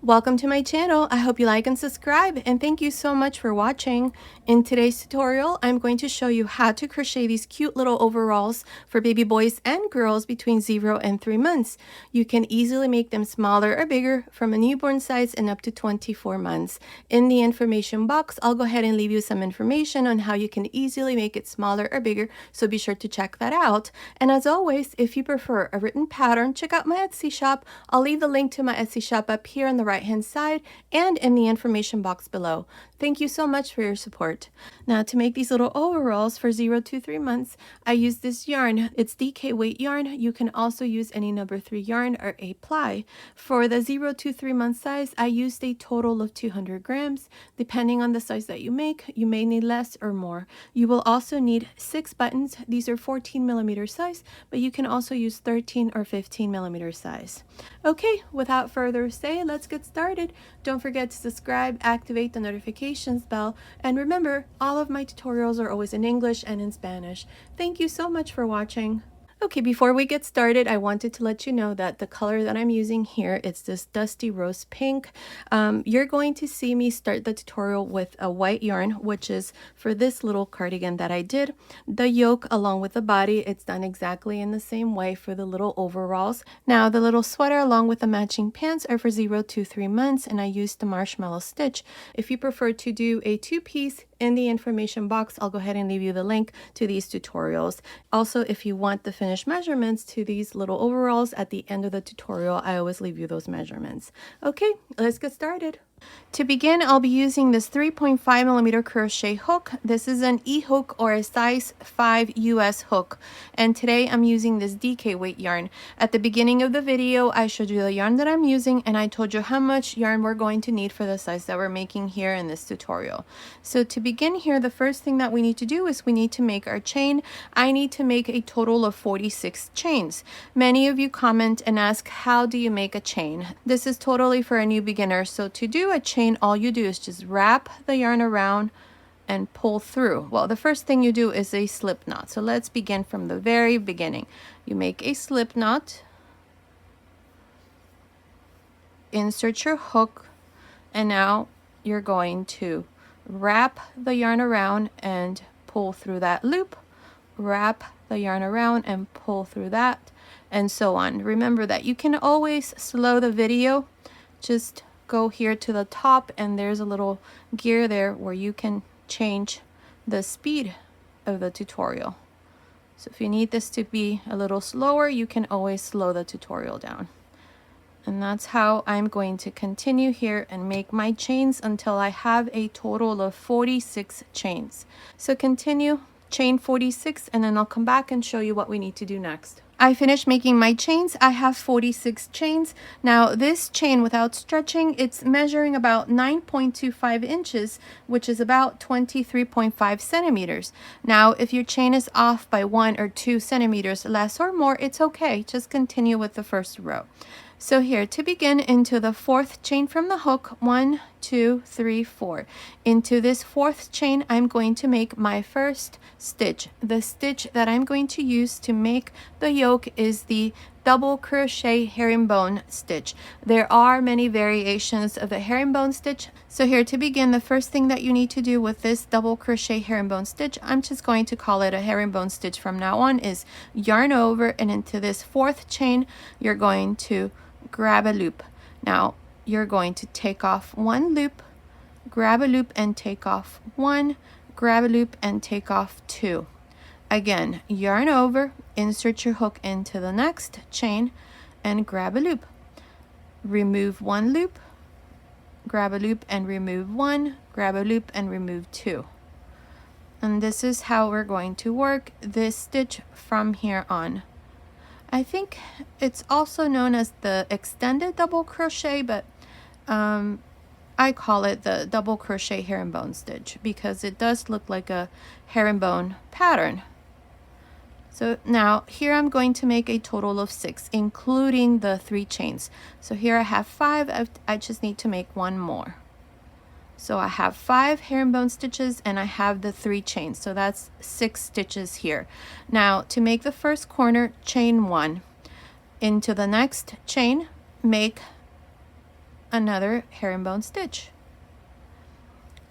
Welcome to my channel. I hope you like and subscribe, and thank you so much for watching. In today's tutorial, I'm going to show you how to crochet these cute little overalls for baby boys and girls between 0 and 3 months. You can easily make them smaller or bigger from a newborn size and up to 24 months. In the information box, I'll go ahead and leave you some information on how you can easily make it smaller or bigger, so be sure to check that out. And as always, if you prefer a written pattern, check out my Etsy shop. I'll leave the link to my Etsy shop up here on the right hand side and in the information box below. Thank you so much for your support. Now, to make these little overalls for 0 to 3 months, I use this yarn. It's DK weight yarn. You can also use any number 3 yarn or a ply. For the 0 to 3 month size, I used a total of 200 grams. Depending on the size that you make, you may need less or more. You will also need 6 buttons. These are 14 millimeter size, but you can also use 13 or 15 millimeter size. Okay, without further ado, let's get started. Don't forget to subscribe, activate the notifications bell, and remember, all of my tutorials are always in English and in Spanish. Thank you so much for watching. Okay, before we get started, I wanted to let you know that the color that I'm using here, it's this dusty rose pink. You're going to see me start the tutorial with a white yarn, which is for this little cardigan that I did. The yoke along with the body, it's done exactly in the same way for the little overalls. Now, the little sweater along with the matching pants are for 0 to 3 months, and I used the marshmallow stitch. If you prefer to do a 2-piece, in the information box, I'll go ahead and leave you the link to these tutorials. Also, if you want the finished measurements to these little overalls at the end of the tutorial, I always leave you those measurements. Okay, let's get started. To begin, I'll be using this 3.5 millimeter crochet hook. This is an E-hook or a size 5 US hook. And today I'm using this DK weight yarn. At the beginning of the video, I showed you the yarn that I'm using, and I told you how much yarn we're going to need for the size that we're making here in this tutorial. So to begin here, the first thing that we need to do is we need to make our chain. I need to make a total of 46 chains. Many of you comment and ask, how do you make a chain? This is totally for a new beginner. So to do a chain, all you do is just wrap the yarn around and pull through. Well, the first thing you do is a slip knot. So let's begin from the very beginning. You make a slip knot, insert your hook, and now you're going to wrap the yarn around and pull through that loop, wrap the yarn around and pull through that, and so on. Remember that you can always slow the video. Just go here to the top, and there's a little gear there where you can change the speed of the tutorial. So if you need this to be a little slower, you can always slow the tutorial down. And that's how I'm going to continue here and make my chains until I have a total of 46 chains. So continue, chain 46, and then I'll come back and show you what we need to do next. I finished making my chains. I have 46 chains. Now this chain without stretching, it's measuring about 9.25 inches, which is about 23.5 centimeters. Now if your chain is off by 1 or 2 centimeters less or more, it's okay. Just continue with the first row. So here, to begin, into the 4th chain from the hook, 1, 2, 3, 4. Into this 4th chain, I'm going to make my first stitch. The stitch that I'm going to use to make the yoke is the double crochet herringbone stitch. There are many variations of the herringbone stitch. So here, to begin, the first thing that you need to do with this double crochet herringbone stitch, I'm just going to call it a herringbone stitch from now on, is yarn over, and into this 4th chain, you're going to grab a loop. Now you're going to take off 1 loop, grab a loop and take off 1, grab a loop and take off 2. Again, yarn over, insert your hook into the next chain and grab a loop. Remove 1 loop, grab a loop and remove 1, grab a loop and remove 2. And this is how we're going to work this stitch from here on. I think it's also known as the extended double crochet, but I call it the double crochet herringbone stitch because it does look like a herringbone pattern. So now here I'm going to make a total of 6, including the 3 chains. So here I have 5. I just need to make 1 more. So I have 5 herringbone stitches and I have the 3 chains. So that's 6 stitches here. Now to make the first corner, chain 1. Into the next chain, make another herringbone stitch.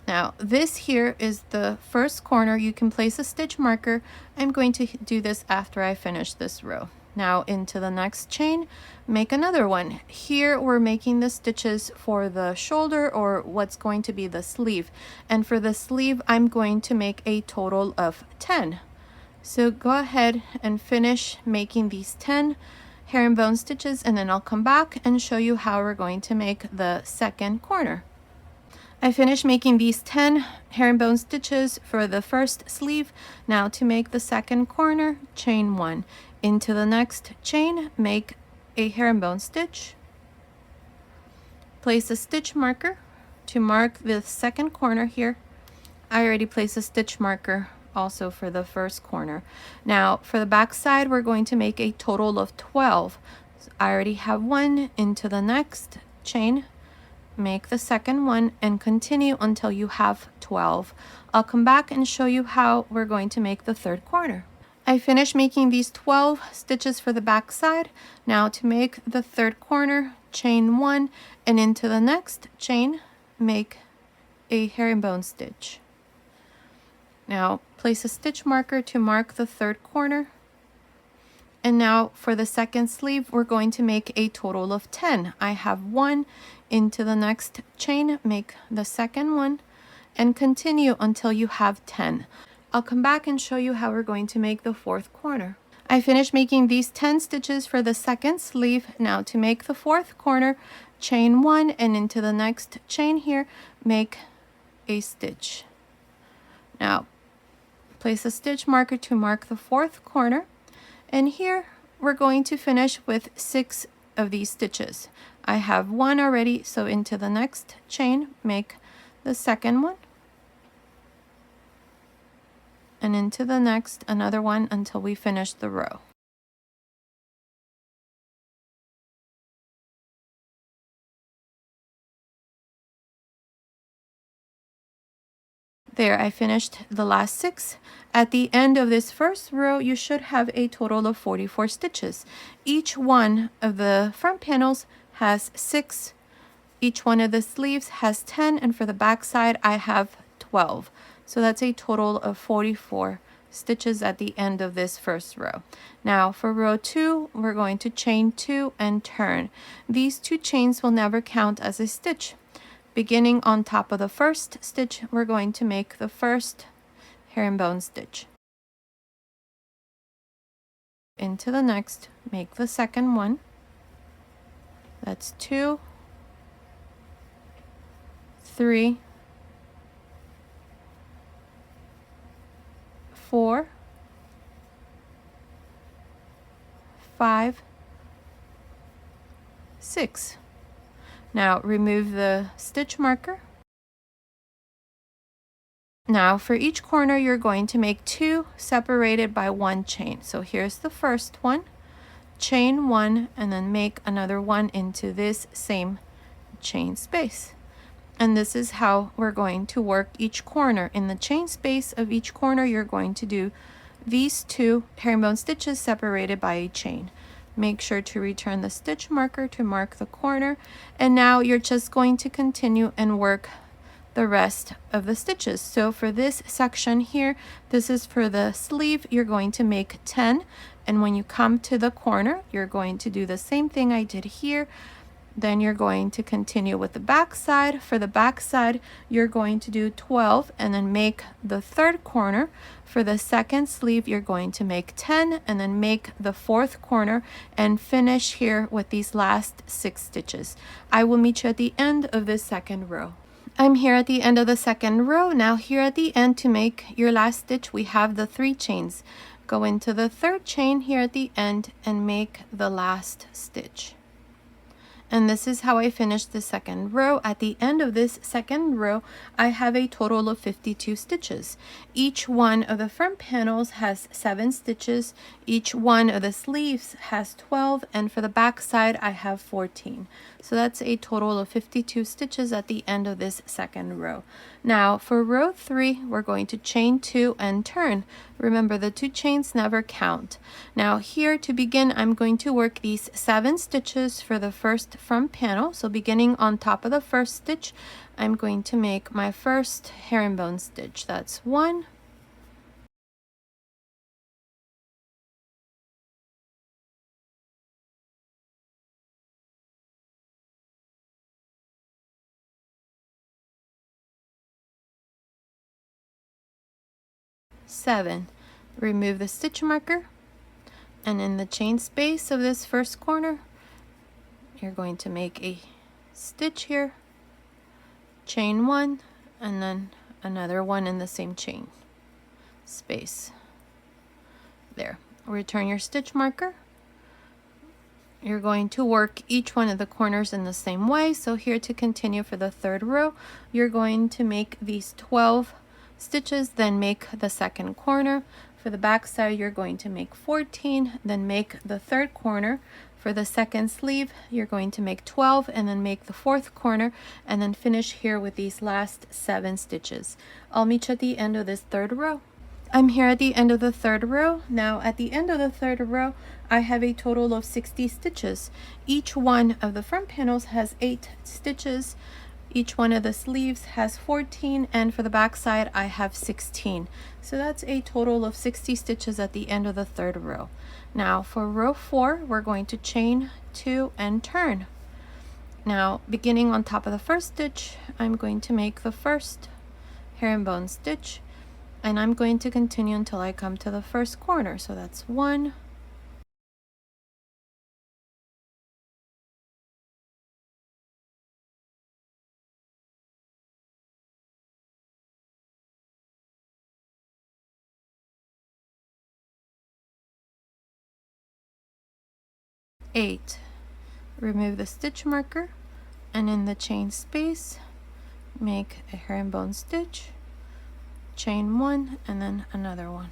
Now this here is the first corner. You can place a stitch marker. I'm going to do this after I finish this row. Now into the next chain, make another one. Here we're making the stitches for the shoulder, or what's going to be the sleeve. And for the sleeve, I'm going to make a total of 10. So go ahead and finish making these 10 herringbone stitches, and then I'll come back and show you how we're going to make the second corner. I finished making these 10 herringbone stitches for the first sleeve. Now to make the second corner, chain 1. Into the next chain, make a herringbone stitch. Place a stitch marker to mark the second corner here. I already placed a stitch marker also for the first corner. Now for the back side, we're going to make a total of 12. So I already have one. Into the next chain, make the second one, and continue until you have 12. I'll come back and show you how we're going to make the third corner. I finished making these 12 stitches for the back side. Now to make the third corner, chain 1, and into the next chain, make a herringbone stitch. Now place a stitch marker to mark the third corner. And now for the second sleeve, we're going to make a total of 10. I have one. Into the next chain, make the second one, and continue until you have 10. I'll come back and show you how we're going to make the fourth corner. I finished making these 10 stitches for the second sleeve. Now to make the fourth corner, chain 1, and into the next chain here, make a stitch. Now place a stitch marker to mark the fourth corner, and here we're going to finish with 6 of these stitches. I have one already, so into the next chain, make the second one, and into the next another one until we finish the row. There, I finished the last 6. At the end of this first row, you should have a total of 44 stitches. Each one of the front panels has 6. Each one of the sleeves has 10, and for the back side, I have 12. So that's a total of 44 stitches at the end of this first row. Now for row 2, we're going to chain 2 and turn. These 2 chains will never count as a stitch. Beginning on top of the first stitch, we're going to make the first herringbone stitch. Into the next, make the second one. That's 2, 3, 4, 5, 6. Now remove the stitch marker. Now for each corner, you're going to make 2 separated by 1 chain. So here's the first one, chain 1, and then make another one into this same chain space. And this is how we're going to work each corner. In the chain space of each corner, you're going to do these 2 herringbone stitches separated by a chain. Make sure to return the stitch marker to mark the corner, and now you're just going to continue and work the rest of the stitches. So for this section here, this is for the sleeve, you're going to make 10, and when you come to the corner, you're going to do the same thing I did here. Then you're going to continue with the back side. For the back side, you're going to do 12 and then make the third corner. For the second sleeve, you're going to make 10 and then make the fourth corner and finish here with these last 6 stitches. I will meet you at the end of this second row. I'm here at the end of the second row. Now here at the end, to make your last stitch, we have the 3 chains. Go into the third chain here at the end and make the last stitch. And this is how I finished the second row. At the end of this second row, I have a total of 52 stitches. Each one of the front panels has 7 stitches. Each one of the sleeves has 12, and for the back side, I have 14. So that's a total of 52 stitches at the end of this second row. Now for row 3, we're going to chain 2 and turn. Remember, the 2 chains never count. Now here to begin, I'm going to work these 7 stitches for the first front panel. So beginning on top of the first stitch, I'm going to make my first herringbone stitch. That's 1, 7. Remove the stitch marker, and in the chain space of this first corner, you're going to make a stitch here, chain 1, and then another one in the same chain space. There. Return your stitch marker. You're going to work each one of the corners in the same way. So here to continue for the third row, you're going to make these 12 stitches, then make the second corner. For the back side, you're going to make 14, then make the third corner. For the second sleeve, you're going to make 12 and then make the fourth corner, and then finish here with these last 7 stitches. I'll meet you at the end of this third row. I'm here at the end of the third row. Now at the end of the third row, I have a total of 60 stitches. Each one of the front panels has 8 stitches. Each one of the sleeves has 14, and for the back side I have 16. So that's a total of 60 stitches at the end of the third row. Now for row 4, we're going to chain 2 and turn. Now beginning on top of the first stitch, I'm going to make the first herringbone stitch, and I'm going to continue until I come to the first corner. So that's 1, 8. Remove the stitch marker, and in the chain space, make a herringbone stitch, chain 1, and then another one.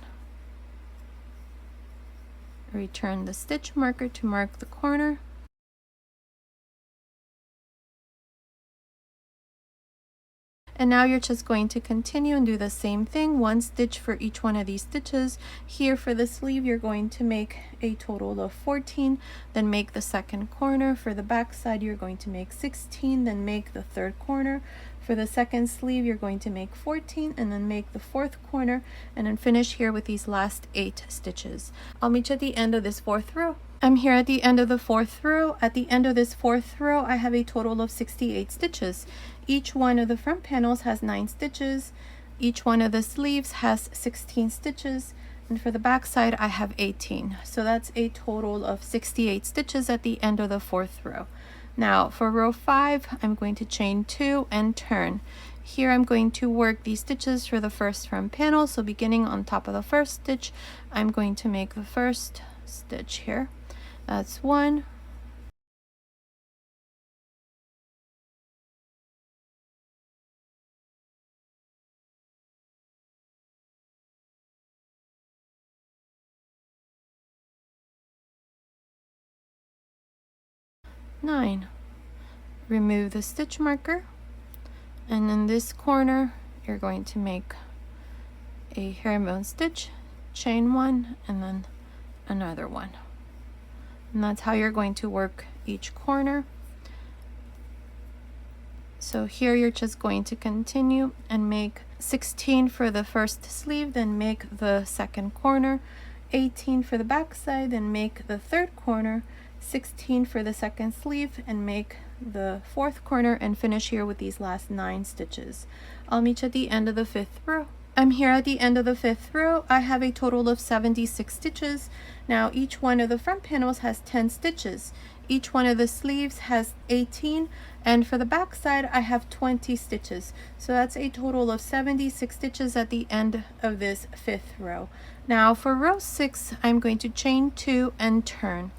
Return the stitch marker to mark the corner. And now you're just going to continue and do the same thing, 1 stitch for each one of these stitches. Here for the sleeve, you're going to make a total of 14, then make the second corner. For the back side, you're going to make 16, then make the third corner. For the second sleeve, you're going to make 14 and then make the fourth corner, and then finish here with these last 8 stitches. I'll meet you at the end of this fourth row. I'm here at the end of the fourth row. At the end of this fourth row, I have a total of 68 stitches. Each one of the front panels has 9 stitches. Each one of the sleeves has 16 stitches. And for the back side, I have 18. So that's a total of 68 stitches at the end of the fourth row. Now for row 5, I'm going to chain 2 and turn. Here I'm going to work these stitches for the first front panel. So beginning on top of the first stitch, I'm going to make the first stitch here. That's 1, 9. Remove the stitch marker, and in this corner you're going to make a herringbone stitch, chain 1, and then another one. And that's how you're going to work each corner. So here you're just going to continue and make 16 for the first sleeve, then make the second corner, 18 for the back side, then make the third corner, 16 for the second sleeve, and make the fourth corner, and finish here with these last 9 stitches. I'll meet you at the end of the fifth row. I'm here at the end of the fifth row. I have a total of 76 stitches. Now each one of the front panels has 10 stitches. Each one of the sleeves has 18, and for the back side I have 20 stitches. So that's a total of 76 stitches at the end of this fifth row. Now for row 6, I'm going to chain 2 and turn.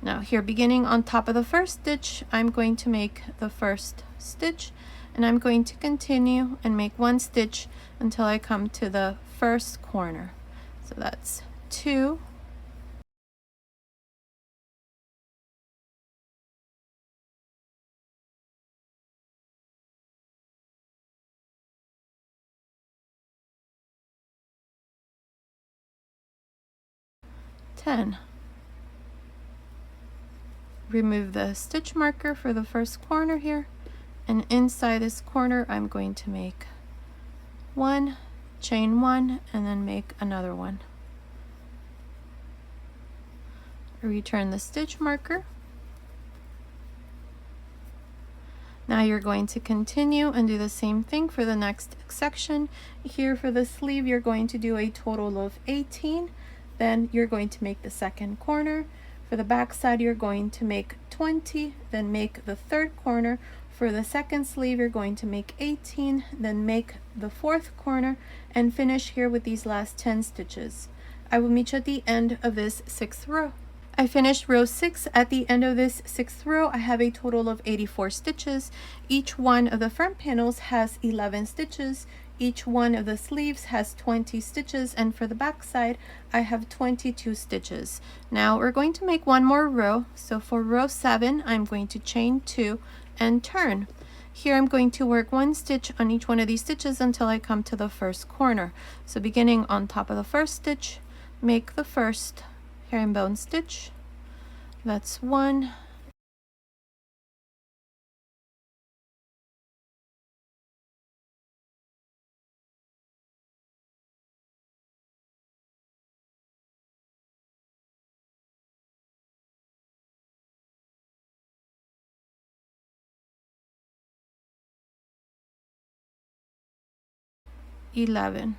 Now here, beginning on top of the first stitch, I'm going to make the first stitch, and I'm going to continue and make 1 stitch until I come to the first corner. So that's 2, 10. Remove the stitch marker for the first corner here, and inside this corner I'm going to make 1, chain 1, and then make another one. Return the stitch marker. Now you're going to continue and do the same thing for the next section. Here for the sleeve you're going to do a total of 18. Then you're going to make the second corner. For the back side you're going to make 20, then make the third corner. For the second sleeve you're going to make 18, then make the fourth corner, and finish here with these last 10 stitches. I will meet you at the end of this 6th row. I finished row 6. At the end of this 6th row, I have a total of 84 stitches. Each one of the front panels has 11 stitches. Each one of the sleeves has 20 stitches, and for the back side, I have 22 stitches. Now we're going to make one more row. So for row 7, I'm going to chain 2 and turn. Here I'm going to work 1 stitch on each one of these stitches until I come to the first corner. So beginning on top of the first stitch, make the first herringbone stitch. That's 1, (11).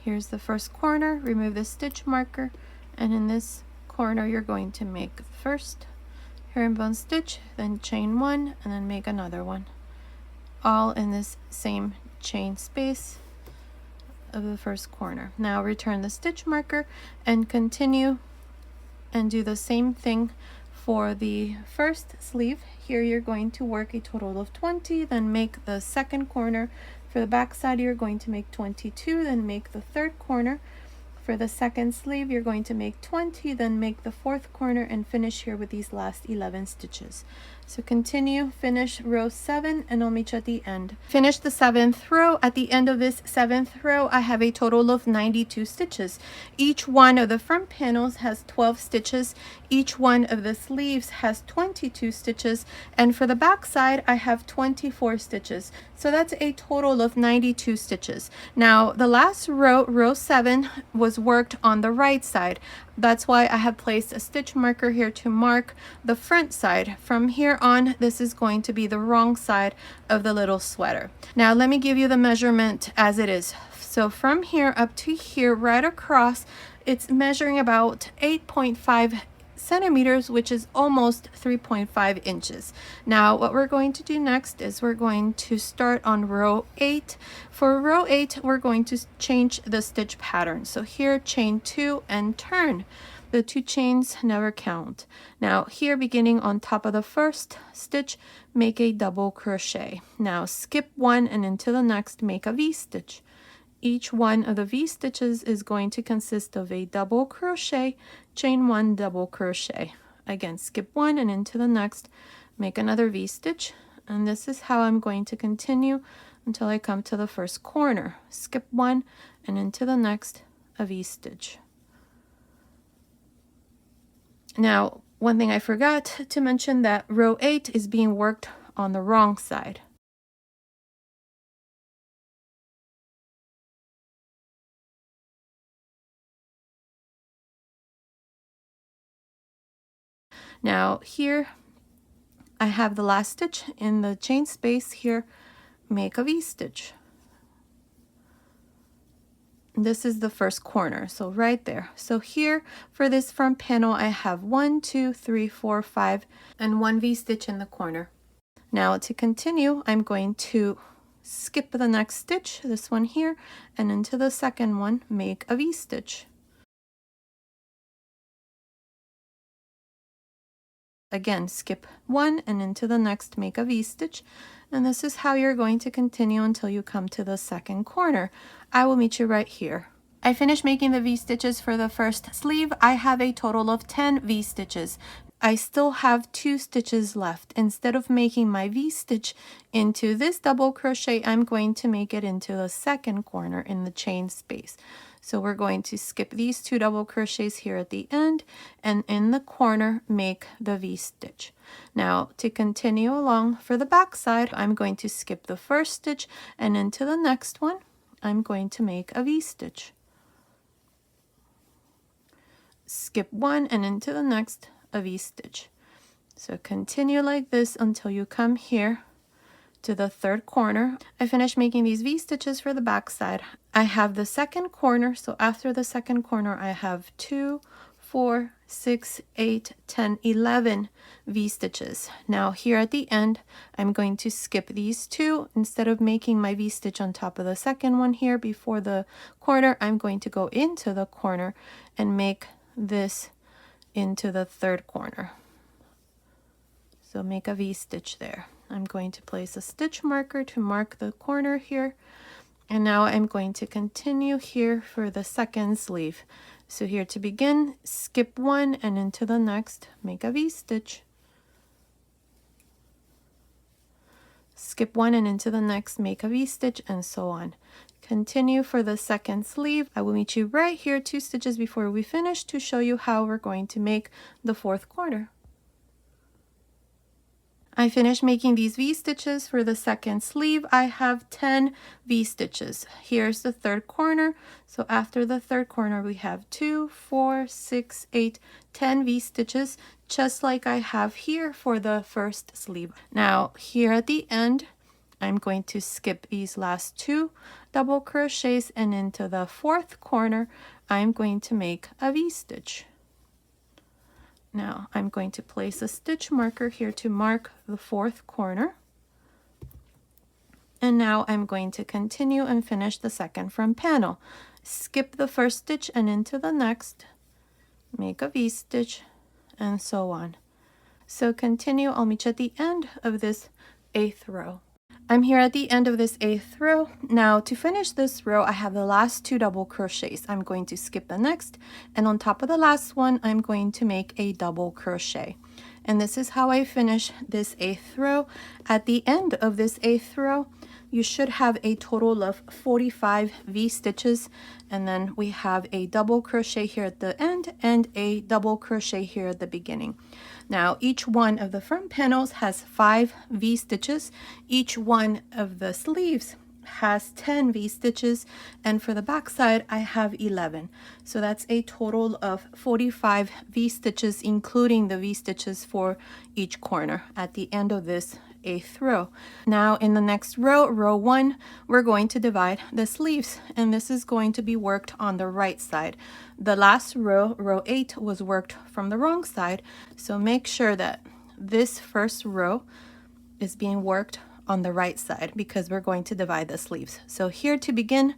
Here's the first corner. Remove the stitch marker, and in this corner you're going to make the first herringbone stitch, then chain 1, and then make another one, all in this same chain space of the first corner. Now return the stitch marker and continue and do the same thing for the first sleeve. Here you're going to work a total of 20, then make the second corner. For the back side you're going to make 22, then make the third corner. For the second sleeve you're going to make 20, then make the fourth corner, and finish here with these last 11 stitches. So continue, finish row 7, and I'll meet you at the end. Finish the 7th row. At the end of this 7th row, I have a total of 92 stitches. Each one of the front panels has 12 stitches. Each one of the sleeves has 22 stitches. And for the back side, I have 24 stitches. So that's a total of 92 stitches. Now, the last row, row 7, was worked on the right side. That's why I have placed a stitch marker here to mark the front side. From here on, this is going to be the wrong side of the little sweater. Now let me give you the measurement as it is. So from here up to here, right across, it's measuring about 8.5 centimeters, which is almost 3.5 inches. Now what we're going to do next is we're going to start on row 8. For row 8, we're going to change the stitch pattern. So here, chain 2 and turn. The 2 chains never count. Now here, beginning on top of the first stitch, make a double crochet. Now skip 1 and into the next make a V-stitch. Each one of the V stitches is going to consist of a double crochet, chain 1, double crochet. Again, skip 1 and into the next, make another V stitch, and this is how I'm going to continue until I come to the first corner. Skip 1 and into the next, a V stitch. Now, one thing I forgot to mention, that row 8 is being worked on the wrong side. Now here I have the last stitch in the chain space. Here, make a V-stitch. This is the first corner, so right there. So here for this front panel I have 1, 2, 3, 4, 5, and 1 V-stitch in the corner. Now to continue, I'm going to skip the next stitch, this one here, and into the second one make a V-stitch. Again, skip 1 and into the next make a V-stitch, and this is how you're going to continue until you come to the second corner. I will meet you right here. I finished making the V-stitches for the first sleeve. I have a total of 10 V-stitches. I still have 2 stitches left. Instead of making my V-stitch into this double crochet, I'm going to make it into the second corner in the chain space. So we're going to skip these 2 double crochets here at the end, and in the corner make the V-stitch. Now to continue along for the back side, I'm going to skip the first stitch, and into the next one I'm going to make a V-stitch. Skip one, and into the next a V-stitch. So continue like this until you come here to the third corner. I finished making these V-stitches for the back side. I have the second corner, so after the second corner I have 2, 4, 6, 8, 10, 11 V-stitches. Now here at the end I'm going to skip these 2. Instead of making my V-stitch on top of the second one here before the corner, I'm going to go into the corner and make this into the third corner. So make a V-stitch there. I'm going to place a stitch marker to mark the corner here, and now I'm going to continue here for the second sleeve. So here to begin, skip one, and into the next make a V-stitch. Skip one, and into the next make a V-stitch, and so on. Continue for the second sleeve. I will meet you right here 2 stitches before we finish to show you how we're going to make the fourth corner. I finished making these V-stitches for the second sleeve. I have 10 V-stitches. Here's the third corner. So after the third corner, we have 2, 4, 6, 8, 10 V-stitches, just like I have here for the first sleeve. Now here at the end, I'm going to skip these last 2 double crochets, and into the fourth corner, I'm going to make a V-stitch. Now I'm going to place a stitch marker here to mark the fourth corner. And now I'm going to continue and finish the second front panel. Skip the first stitch and into the next, make a V-stitch, and so on. So continue, I'll meet you at the end of this 8th row. I'm here at the end of this 8th row. Now to finish this row, I have the last 2 double crochets. I'm going to skip the next, and on top of the last one, I'm going to make a double crochet. And this is how I finish this 8th row. At the end of this 8th row, you should have a total of 45 V-stitches, and then we have a double crochet here at the end and a double crochet here at the beginning. Now each one of the front panels has 5 V-stitches. Each one of the sleeves has 10 V-stitches, and for the back side I have 11. So that's a total of 45 V-stitches, including the V-stitches for each corner at the end of this 8th row. Now in the next row, row 1, we're going to divide the sleeves, and this is going to be worked on the right side. The last row, row 8, was worked from the wrong side, so make sure that this first row is being worked on the right side because we're going to divide the sleeves. So here to begin,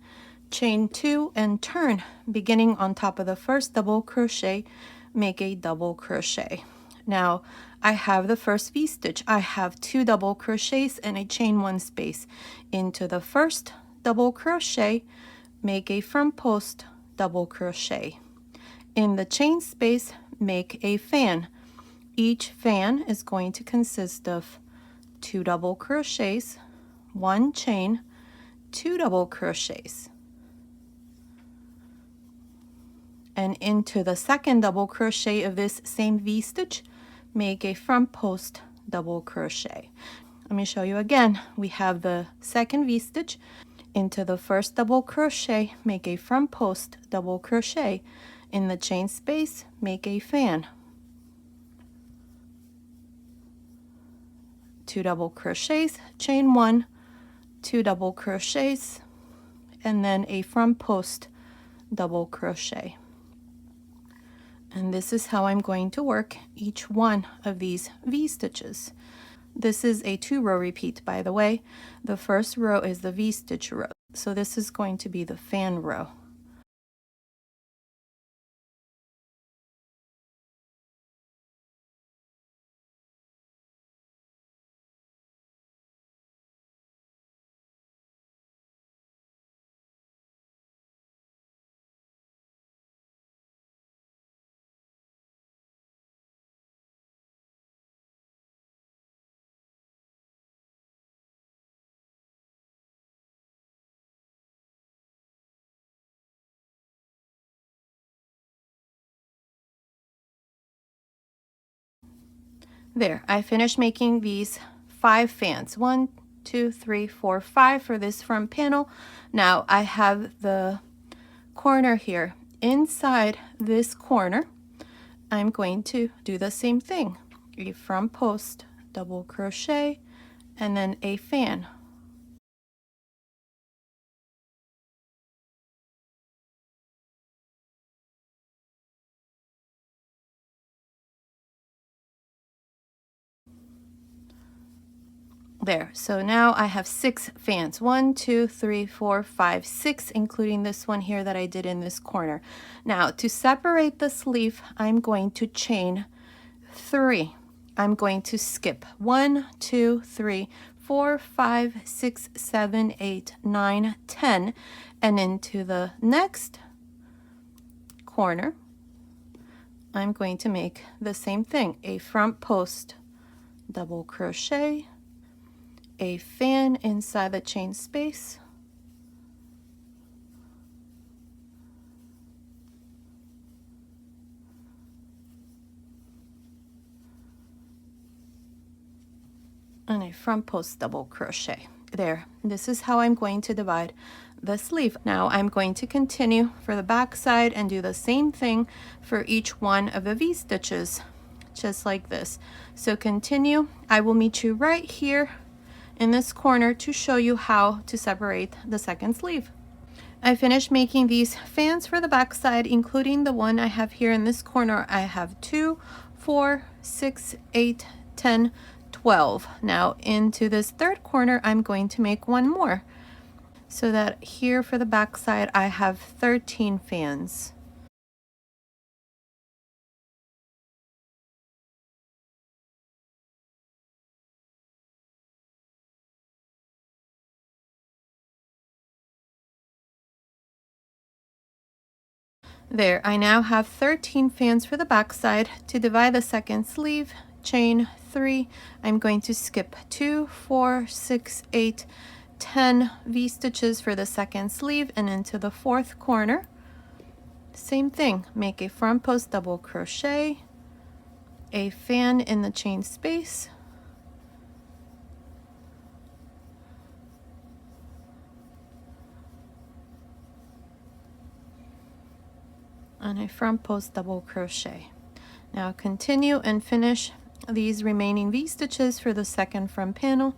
chain 2 and turn, beginning on top of the first double crochet, make a double crochet. Now I have the first V-stitch. I have 2 double crochets and a chain 1 space. Into the first double crochet, make a front post double crochet. In the chain space, make a fan. Each fan is going to consist of 2 double crochets, 1 chain, 2 double crochets. And into the second double crochet of this same V-stitch, make a front post double crochet. Let me show you again. We have the second V-stitch. Into the first double crochet, make a front post double crochet. In the chain space, make a fan. 2 double crochets, chain 1, 2 double crochets, and then a front post double crochet. And this is how I'm going to work each one of these V-stitches. This is a 2-row repeat, by the way. The first row is the V-stitch row, so this is going to be the fan row. There, I finished making these 5 fans. 1, 2, 3, 4, 5 for this front panel. Now I have the corner here. Inside this corner, I'm going to do the same thing. A front post, double crochet, and then a fan. There, so now I have 6 fans. 1, 2, 3, 4, 5, 6, including this one here that I did in this corner. Now to separate the sleeve, I'm going to chain 3. I'm going to skip 1, 2, 3, 4, 5, 6, 7, 8, 9, 10, and into the next corner, I'm going to make the same thing, a front post, double crochet, a fan inside the chain space, and a front post double crochet. There, this is how I'm going to divide the sleeve. Now I'm going to continue for the back side and do the same thing for each one of the V-stitches, just like this. So continue. I will meet you right here in this corner to show you how to separate the second sleeve. I finished making these fans for the back side, including the one I have here in this corner. I have 2, 4, 6, 8, 10, 12. Now into this third corner, I'm going to make one more, so that here for the back side, I have 13 fans. There, I now have 13 fans for the back side. To divide the second sleeve, chain 3. I'm going to skip 2, 4, 6, 8, 10 V-stitches for the second sleeve, and into the fourth corner, same thing, make a front post double crochet, a fan in the chain space, and a front post double crochet. Now continue and finish these remaining V-stitches for the second front panel.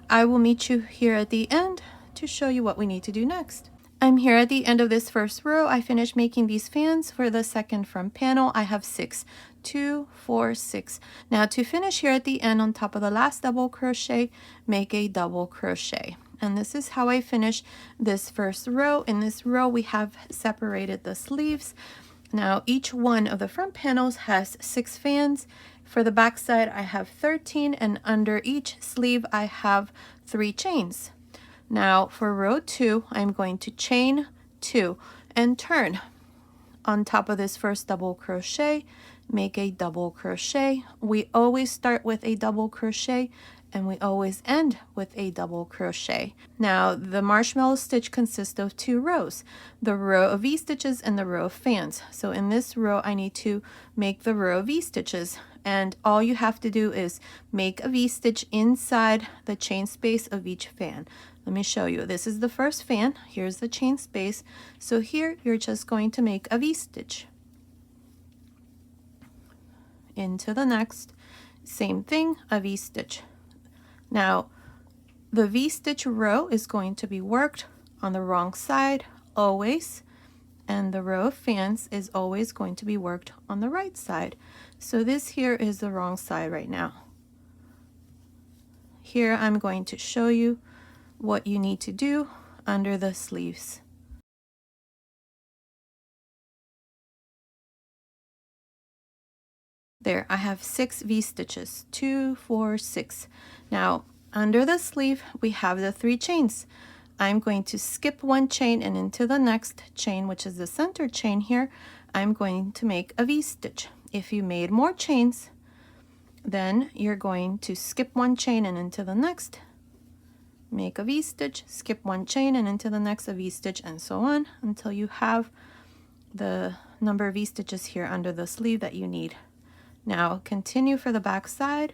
I will meet you here at the end to show you what we need to do next. I'm here at the end of this first row. I finished making these fans for the second front panel. I have 6, 2, 4, 6. Now to finish here at the end on top of the last double crochet, make a double crochet. And this is how I finish this first row. In this row, we have separated the sleeves. Now each one of the front panels has 6 fans. For the back side, I have 13, and under each sleeve, I have 3 chains. Now for row 2, I'm going to chain 2 and turn on top of this first double crochet, make a double crochet. We always start with a double crochet, and we always end with a double crochet. Now the marshmallow stitch consists of 2 rows, the row of V-stitches and the row of fans. So in this row, I need to make the row of V-stitches, and all you have to do is make a V-stitch inside the chain space of each fan. Let me show you. This is the first fan. Here's the chain space. So here you're just going to make a V-stitch into the next. Same thing, a V-stitch. Now the V-stitch row is going to be worked on the wrong side always, and the row of fans is always going to be worked on the right side. So this here is the wrong side right now. Here I'm going to show you what you need to do under the sleeves. There, I have 6 V-stitches, 2, 4, 6. Now under the sleeve, we have the 3 chains. I'm going to skip 1 chain, and into the next chain, which is the center chain here, I'm going to make a V-stitch. If you made more chains, then you're going to skip 1 chain and into the next, make a V-stitch, skip 1 chain and into the next a V-stitch, and so on until you have the number of V-stitches here under the sleeve that you need. Now continue for the back side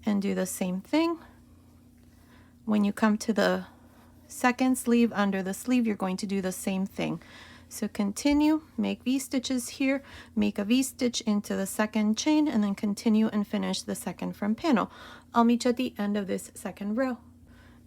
and do the same thing. When you come to the second sleeve, under the sleeve, you're going to do the same thing. So continue, make V-stitches here, make a V-stitch into the second chain, and then continue and finish the second front panel. I'll meet you at the end of this second row.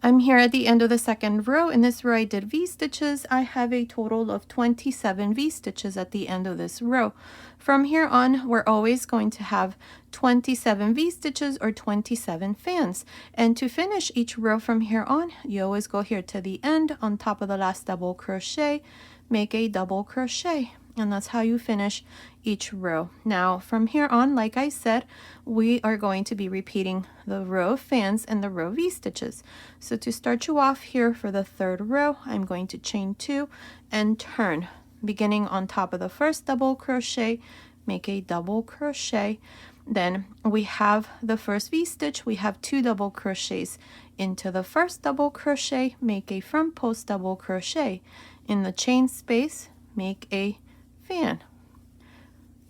I'm here at the end of the second row. In this row I did V-stitches. I have a total of 27 V-stitches at the end of this row. From here on, we're always going to have 27 V-stitches or 27 fans. And to finish each row from here on, you always go here to the end on top of the last double crochet, make a double crochet. And that's how you finish each row. Now from here on, like I said, we are going to be repeating the row of fans and the row V-stitches. So to start you off here for the third row, I'm going to chain 2 and turn. Beginning on top of the first double crochet, make a double crochet. Then we have the first V-stitch, we have 2 double crochets. Into the first double crochet, make a front post double crochet. In the chain space, make a fan.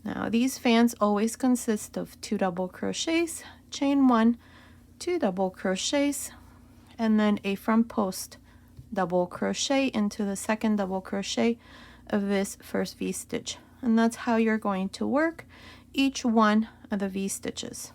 Now these fans always consist of 2 double crochets, chain 1, 2 double crochets, and then a front post double crochet into the second double crochet of this first V-stitch. And that's how you're going to work each one of the V-stitches.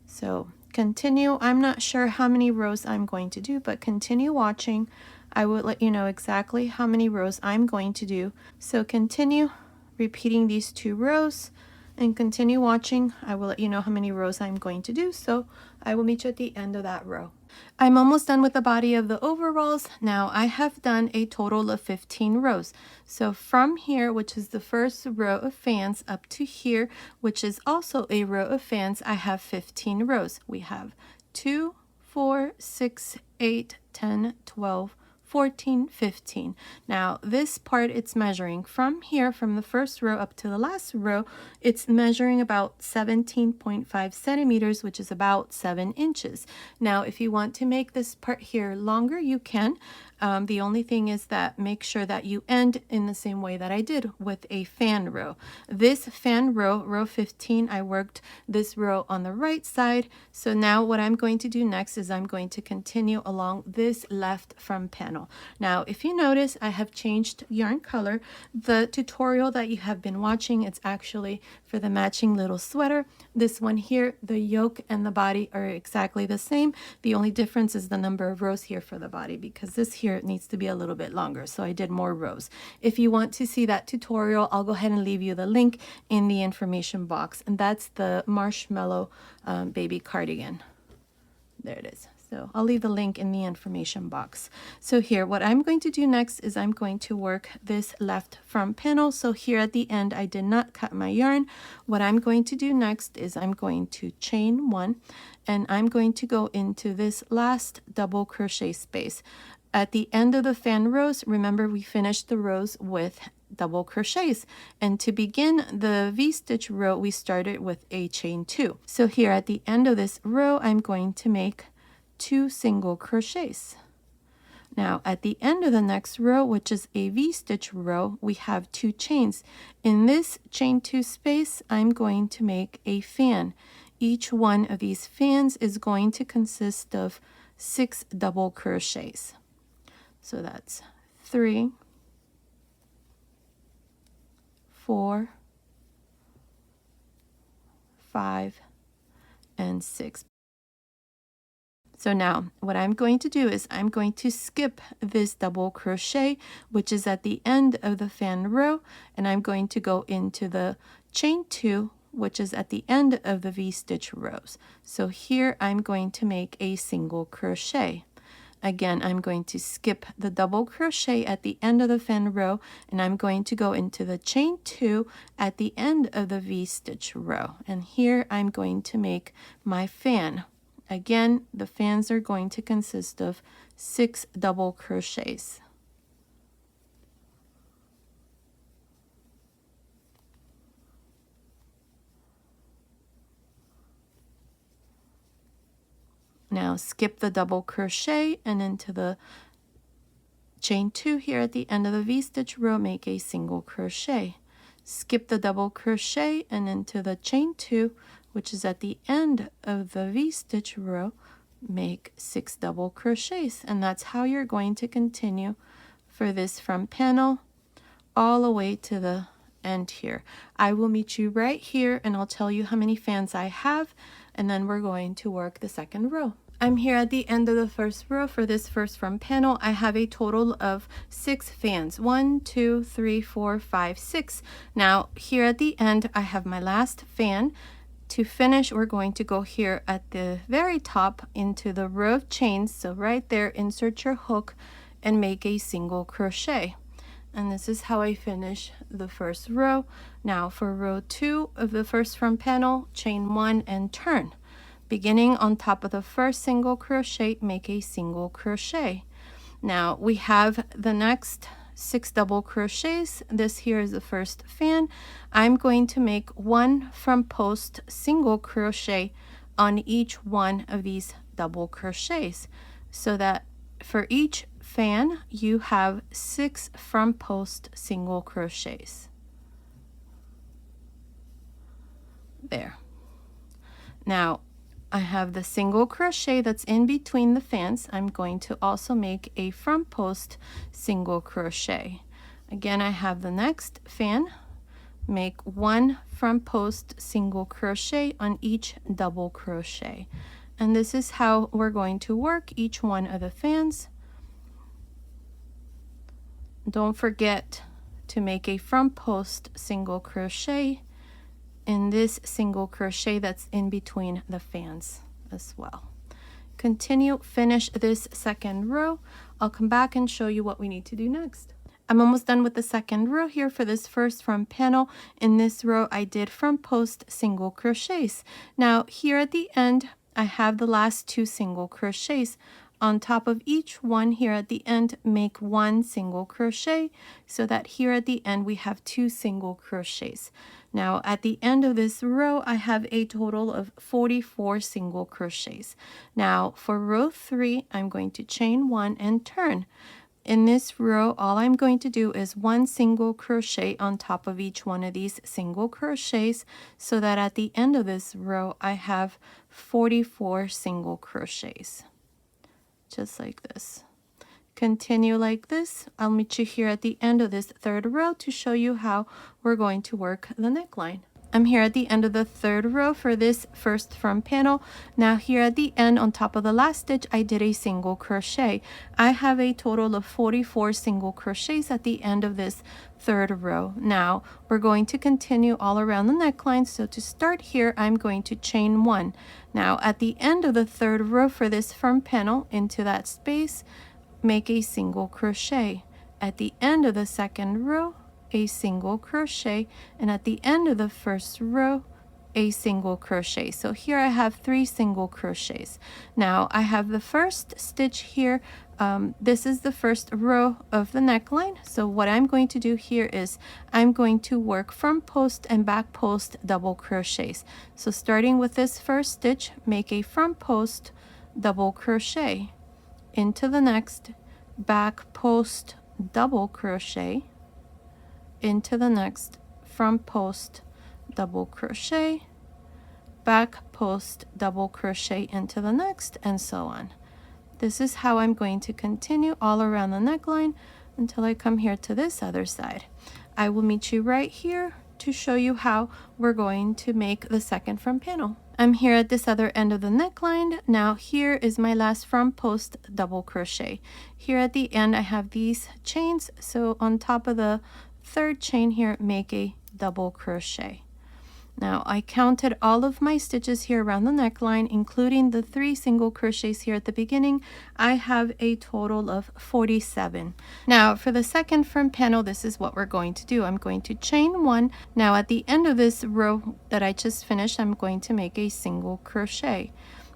So continue. I'm not sure how many rows I'm going to do, but continue watching. I will let you know exactly how many rows I'm going to do. So continue repeating these 2 rows and continue watching. I will let you know how many rows I'm going to do. So I will meet you at the end of that row. I'm almost done with the body of the overalls. Now I have done a total of 15 rows. So from here, which is the first row of fans, up to here, which is also a row of fans, I have 15 rows. We have 2, 4, 6, 8, 10, 12, 14, 15. Now this part, it's measuring from here, from the first row up to the last row, it's measuring about 17.5 centimeters, which is about 7 inches. Now if you want to make this part here longer, you can. The only thing is that make sure that you end in the same way that I did with a fan row. This fan row, row 15, I worked this row on the right side. So now what I'm going to do next is I'm going to continue along this left front panel. Now if you notice, I have changed yarn color. The tutorial that you have been watching, it's actually for the matching little sweater. This one here, the yoke and the body are exactly the same. The only difference is the number of rows here for the body, because this here it needs to be a little bit longer, so I did more rows. If you want to see that tutorial, I'll go ahead and leave you the link in the information box, and that's the Marshmallow Baby cardigan. There it is. So I'll leave the link in the information box. So here, what I'm going to do next is I'm going to work this left front panel. So here at the end, I did not cut my yarn. What I'm going to do next is I'm going to chain 1, and I'm going to go into this last double crochet space. At the end of the fan rows, remember we finished the rows with double crochets, and to begin the V-stitch row we started with a chain 2. So here at the end of this row, I'm going to make 2 single crochets. Now at the end of the next row, which is a V-stitch row, we have 2 chains. In this chain 2 space, I'm going to make a fan. Each one of these fans is going to consist of 6 double crochets. So that's 3, 4, 5, and 6. So now what I'm going to do is I'm going to skip this double crochet, which is at the end of the fan row, and I'm going to go into the chain 2, which is at the end of the V-stitch rows. So here I'm going to make a single crochet. Again, I'm going to skip the double crochet at the end of the fan row, and I'm going to go into the chain 2 at the end of the V-stitch row. And here I'm going to make my fan. Again, the fans are going to consist of 6 double crochets. Now skip the double crochet and into the chain 2 here at the end of the V-stitch row, make a single crochet. Skip the double crochet and into the chain 2, which is at the end of the V-stitch row, make 6 double crochets. And that's how you're going to continue for this front panel all the way to the end here. I will meet you right here and I'll tell you how many fans I have, and then we're going to work the second row. I'm here at the end of the first row. For this first front panel, I have a total of 6 fans. 1, 2, 3, 4, 5, 6. Now here at the end, I have my last fan. To finish, we're going to go here at the very top into the row of chains. So right there, insert your hook and make a single crochet. And this is how I finish the first row. Now for row 2 of the first front panel, chain 1 and turn. Beginning on top of the first single crochet, make a single crochet. Now we have the next 6 double crochets. This here is the first fan. I'm going to make 1 front post single crochet on each one of these double crochets, so that for each fan you have 6 front post single crochets. There. Now I have the single crochet that's in between the fans. I'm going to also make a front post single crochet. Again, I have the next fan. Make 1 front post single crochet on each double crochet. And this is how we're going to work each one of the fans. Don't forget to make a front post single crochet in this single crochet that's in between the fans as well. Continue, finish this second row. I'll come back and show you what we need to do next. I'm almost done with the second row here for this first front panel. In this row, I did front post single crochets. Now here at the end, I have the last 2 single crochets. On top of each one here at the end, make 1 single crochet, so that here at the end we have 2 single crochets. Now at the end of this row, I have a total of 44 single crochets. Now for row 3, I'm going to chain 1 and turn. In this row, all I'm going to do is 1 single crochet on top of each one of these single crochets, so that at the end of this row, I have 44 single crochets. Just like this. Continue like this. I'll meet you here at the end of this third row to show you how we're going to work the neckline. I'm here at the end of the third row for this first front panel. Now here at the end, on top of the last stitch, I did a single crochet. I have a total of 44 single crochets at the end of this third row. Now we're going to continue all around the neckline. So to start here, I'm going to chain 1. Now at the end of the third row for this front panel, into that space, make a single crochet. At the end of the second row, a single crochet, and at the end of the first row, a single crochet. So here I have 3 single crochets. Now I have the first stitch here. This is the first row of the neckline. So what I'm going to do here is I'm going to work front post and back post double crochets. So starting with this first stitch, make a front post double crochet, into the next back post double crochet, into the next front post double crochet, back post double crochet into the next, and so on. This is how I'm going to continue all around the neckline until I come here to this other side. I will meet you right here to show you how we're going to make the second front panel. I'm here at this other end of the neckline. Now here is my last front post double crochet. Here at the end I have these chains, so on top of the third chain here, make a double crochet. Now I counted all of my stitches here around the neckline, including the 3 single crochets here at the beginning. I have a total of 47. Now for the second front panel, this is what we're going to do. I'm going to chain 1. Now at the end of this row that I just finished, I'm going to make a single crochet.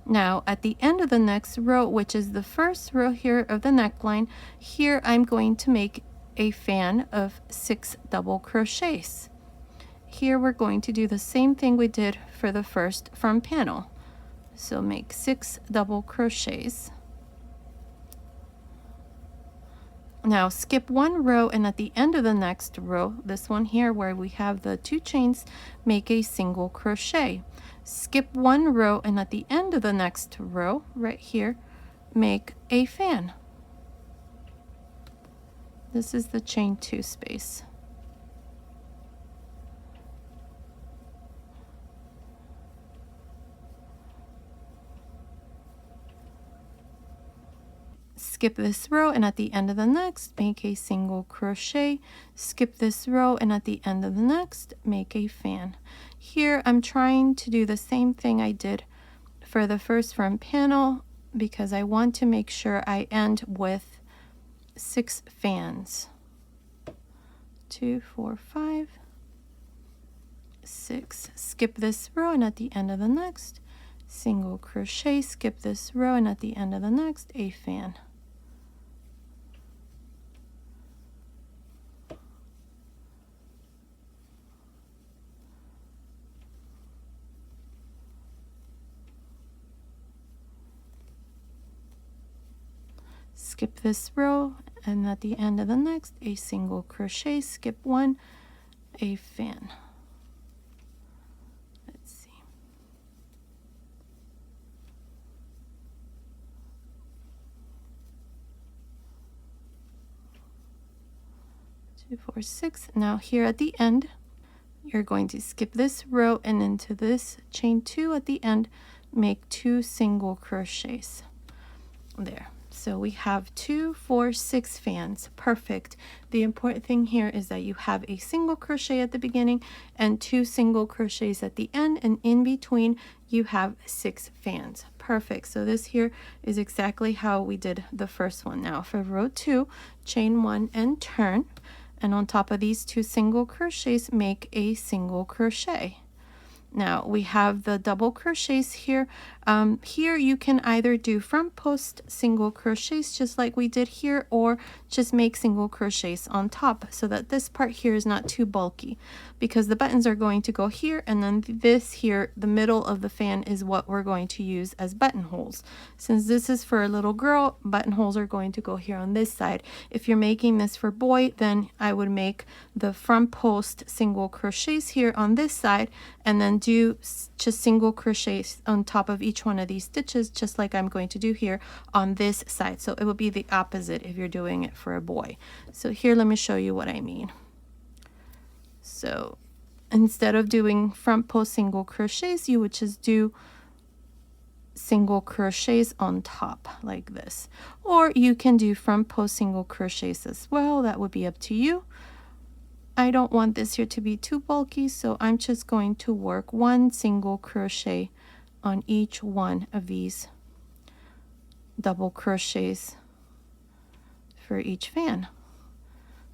Now at the end of the next row, which is the first row here of the neckline, here I'm going to make a fan of 6 double crochets. Here we're going to do the same thing we did for the first front panel. So make 6 double crochets. Now skip one row, and at the end of the next row, this one here where we have the 2 chains, make a single crochet. Skip one row, and at the end of the next row right here, make a fan. This is the chain 2 space. Skip this row, and at the end of the next, make a single crochet. Skip this row, and at the end of the next, make a fan. Here I'm trying to do the same thing I did for the first front panel because I want to make sure I end with 6 fans. 2, 4, 5, 6. Skip this row, and at the end of the next, single crochet. Skip this row, and at the end of the next, a fan. Skip this row, and at the end of the next, a single crochet. Skip one, a fan. Let's see. 2, 4, 6. Now here at the end, you're going to skip this row, and into this chain 2 at the end, make 2 single crochets. There. So we have 2, 4, 6 fans. Perfect. The important thing here is that you have a single crochet at the beginning and 2 single crochets at the end, and in between you have 6 fans. Perfect. So this here is exactly how we did the first one. Now for row 2, chain 1 and turn, and on top of these 2 single crochets, make a single crochet. Now we have the double crochets here. Here you can either do front post single crochets just like we did here, or just make single crochets on top so that this part here is not too bulky, because the buttons are going to go here, and then this here, the middle of the fan, is what we're going to use as buttonholes. Since this is for a little girl, buttonholes are going to go here on this side. If you're making this for boy, then I would make the front post single crochets here on this side, and then do just single crochets on top of each one of these stitches, just like I'm going to do here on this side. So it would be the opposite if you're doing it for a boy. So here, let me show you what I mean. So instead of doing front post single crochets, you would just do single crochets on top like this, or you can do front post single crochets as well. That would be up to you. I don't want this here to be too bulky, so I'm just going to work 1 single crochet on each one of these double crochets for each fan.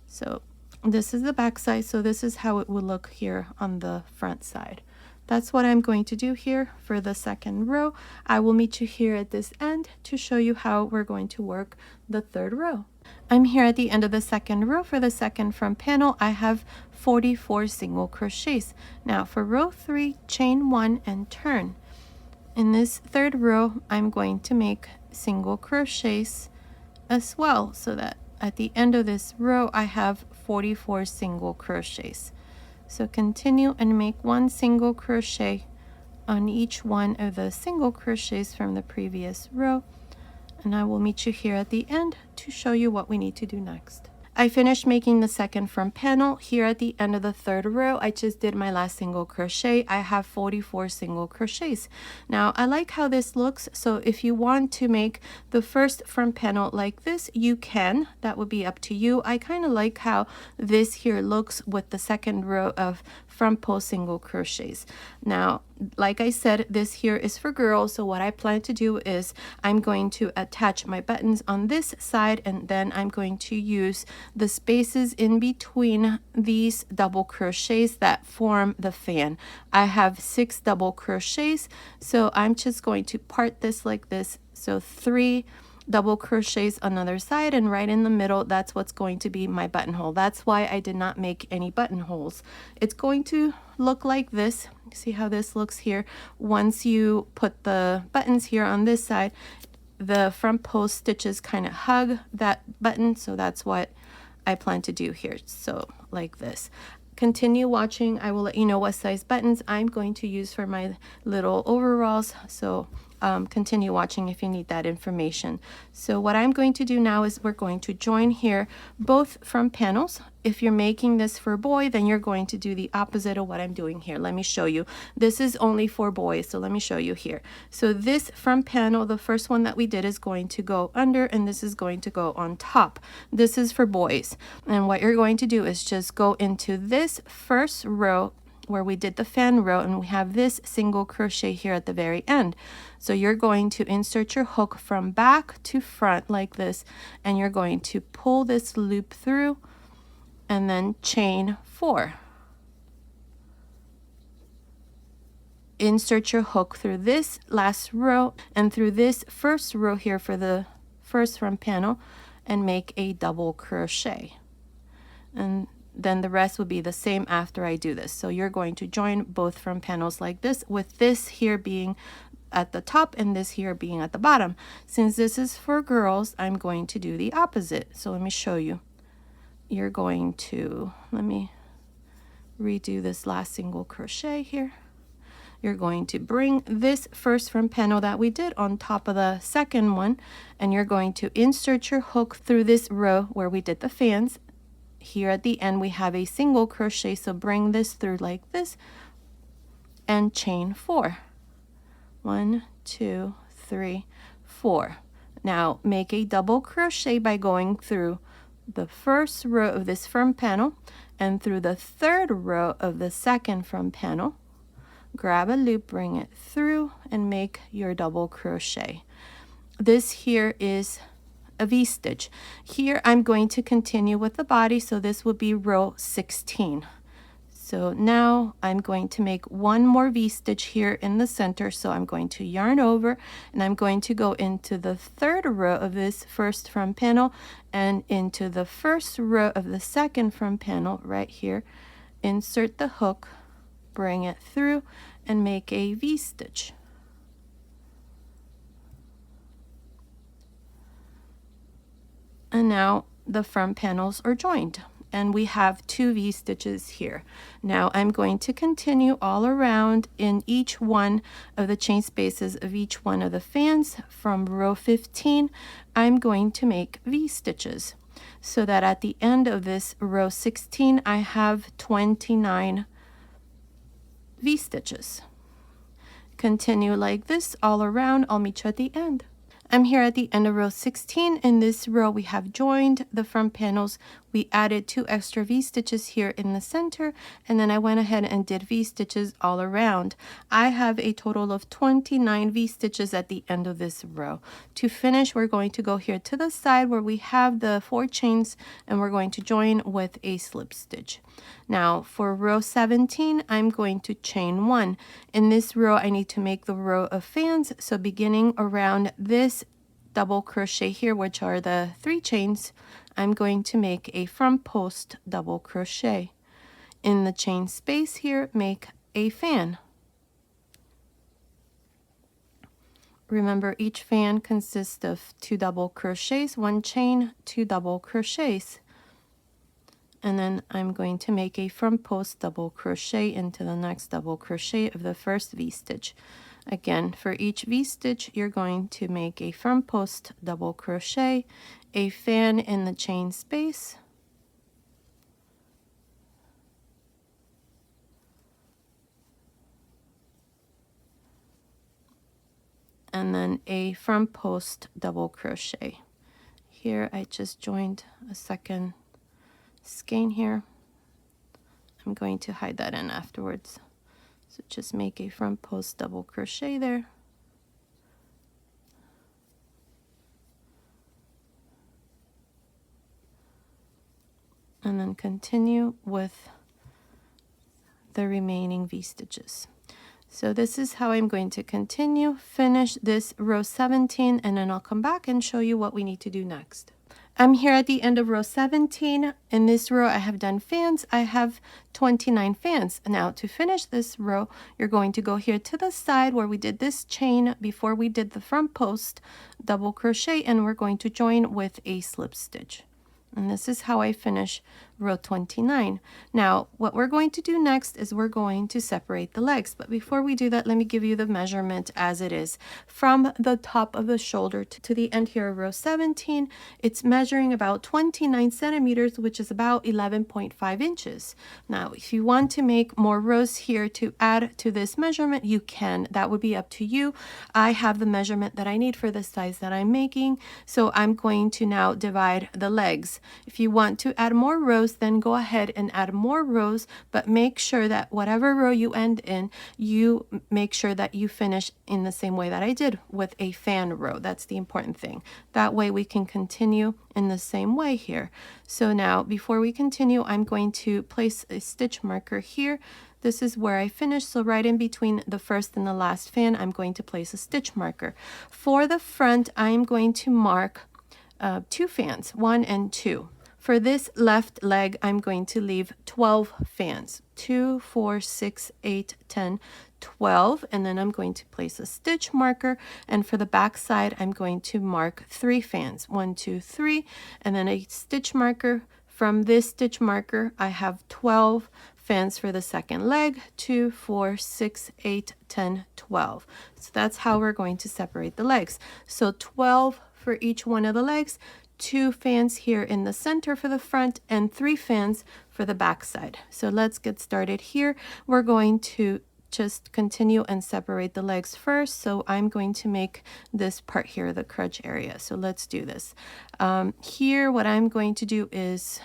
So this is the back side, so this is how it would look here on the front side. That's what I'm going to do here for the second row. I will meet you here at this end to show you how we're going to work the third row. I'm here at the end of the second row. For the second front panel, I have 44 single crochets. Now for row 3, chain 1 and turn. In this third row, I'm going to make single crochets as well, so that at the end of this row, I have 44 single crochets. So continue and make 1 single crochet on each one of the single crochets from the previous row, and I will meet you here at the end to show you what we need to do next. I finished making the second front panel. Here at the end of the third row, I just did my last single crochet. I have 44 single crochets. Now I like how this looks, so if you want to make the first front panel like this, you can. That would be up to you. I kind of like how this here looks with the second row of front post single crochets. Now, like I said, this here is for girls, so what I plan to do is I'm going to attach my buttons on this side, and then I'm going to use the spaces in between these double crochets that form the fan. I have 6 double crochets, so I'm just going to part this like this. So 3 double crochets on the other side, and right in the middle, that's what's going to be my buttonhole. That's why I did not make any buttonholes. It's going to look like this. See how this looks here? Once you put the buttons here on this side, the front post stitches kind of hug that button, so that's what I plan to do here. So like this. Continue watching. I will let you know what size buttons I'm going to use for my little overalls. So continue watching if you need that information. So what I'm going to do now is we're going to join here both front panels. If you're making this for a boy, then you're going to do the opposite of what I'm doing here. Let me show you. This is only for boys, so let me show you here. So this front panel, the first one that we did, is going to go under, and this is going to go on top. This is for boys. And what you're going to do is just go into this first row where we did the fan row, and we have this single crochet here at the very end. So you're going to insert your hook from back to front like this, and you're going to pull this loop through and then chain 4. Insert your hook through this last row and through this first row here for the first front panel and make a double crochet. And then the rest will be the same after I do this. So you're going to join both front panels like this, with this here being at the top and this here being at the bottom. Since this is for girls, I'm going to do the opposite. So let me show you. You're going to, let me redo this last single crochet here. You're going to bring this first front panel that we did on top of the second one, and you're going to insert your hook through this row where we did the fans. Here at the end we have a single crochet, so bring this through like this and chain 4. 1, 2, 3, 4. Now make a double crochet by going through the first row of this front panel and through the third row of the second front panel. Grab a loop, bring it through, and make your double crochet. This here is a V-stitch. Here I'm going to continue with the body, so this will be row 16. So now I'm going to make one more V-stitch here in the center, so I'm going to yarn over and I'm going to go into the third row of this first front panel and into the first row of the second front panel right here. Insert the hook, bring it through, and make a V-stitch. And now the front panels are joined, and we have 2 V-stitches here. Now I'm going to continue all around in each one of the chain spaces of each one of the fans. From row 15, I'm going to make V-stitches, so that at the end of this row 16, I have 29 V-stitches. Continue like this all around. I'll meet you at the end. I'm here at the end of row 16. In this row we have joined the front panels. We added 2 extra V-stitches here in the center, and then I went ahead and did V-stitches all around. I have a total of 29 V-stitches at the end of this row. To finish, we're going to go here to the side where we have the 4 chains, and we're going to join with a slip stitch. Now for row 17, I'm going to chain 1. In this row I need to make the row of fans, so beginning around this double crochet here, which are the 3 chains, I'm going to make a front post double crochet. In the chain space here, make a fan. Remember, each fan consists of 2 double crochets, 1 chain, 2 double crochets. And then I'm going to make a front post double crochet into the next double crochet of the first V-stitch. Again, for each V-stitch, you're going to make a front post double crochet, a fan in the chain space, and then a front post double crochet. Here I just joined a second skein here. I'm going to hide that in afterwards. So just make a front post double crochet there. And then continue with the remaining V-stitches. So this is how I'm going to continue, finish this row 17, and then I'll come back and show you what we need to do next. I'm here at the end of row 17. In this row, I have done fans. I have 29 fans. Now, to finish this row, you're going to go here to the side where we did this chain before we did the front post, double crochet, and we're going to join with a slip stitch. And this is how I finish row 29. Now, what we're going to do next is we're going to separate the legs. But before we do that, let me give you the measurement as it is. From the top of the shoulder to the end here of row 17, it's measuring about 29 centimeters, which is about 11.5 inches. Now, if you want to make more rows here to add to this measurement, you can. That would be up to you. I have the measurement that I need for the size that I'm making, so I'm going to now divide the legs. If you want to add more rows, then go ahead and add more rows, but make sure that whatever row you end in, you make sure that you finish in the same way that I did with a fan row. That's the important thing. That way we can continue in the same way here. So now, before we continue, I'm going to place a stitch marker here. This is where I finished, so right in between the first and the last fan, I'm going to place a stitch marker. For the front, I'm going to mark 2 fans, 1 and 2. For this left leg, I'm going to leave 12 fans, 2, 4, 6, 8, 10, 12, and then I'm going to place a stitch marker, and for the back side, I'm going to mark 3 fans, 1, 2, 3, and then a stitch marker. From this stitch marker, I have 12 fans for the second leg, 2, 4, 6, 8, 10, 12. So that's how we're going to separate the legs. So 12 for each one of the legs, 2 fans here in the center for the front, and 3 fans for the back side. So let's get started here. We're going to just continue and separate the legs first. So I'm going to make this part here, the crutch area. So let's do this. Here, what I'm going to do is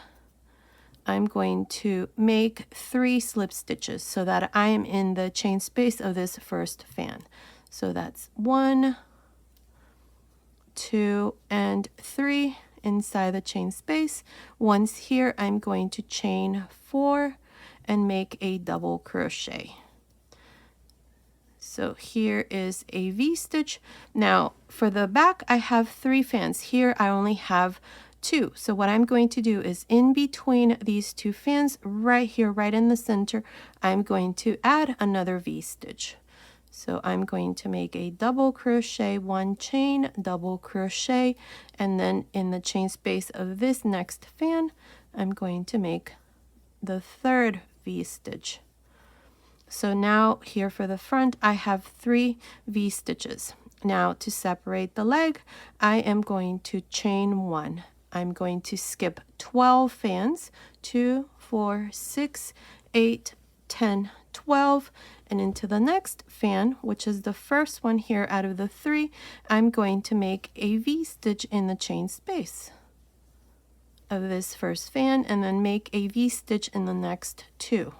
I'm going to make 3 slip stitches so that I am in the chain space of this first fan. So that's 1, 2, and 3 inside the chain space. Once here, I'm going to chain 4 and make a double crochet. So here is a V-stitch. Now for the back, I have 3 fans. Here I only have 2. So what I'm going to do is in between these 2 fans, right here, right in the center, I'm going to add another V-stitch. So I'm going to make a double crochet, 1 chain, double crochet, and then in the chain space of this next fan, I'm going to make the 3rd V-stitch. So now here for the front, I have 3 V-stitches. Now to separate the leg, I am going to chain 1. I'm going to skip 12 fans, 2, 4, 6, 8, 10, 12, and into the next fan, which is the first one here out of the 3, I'm going to make a V-stitch in the chain space of this first fan, and then make a V-stitch in the next 2.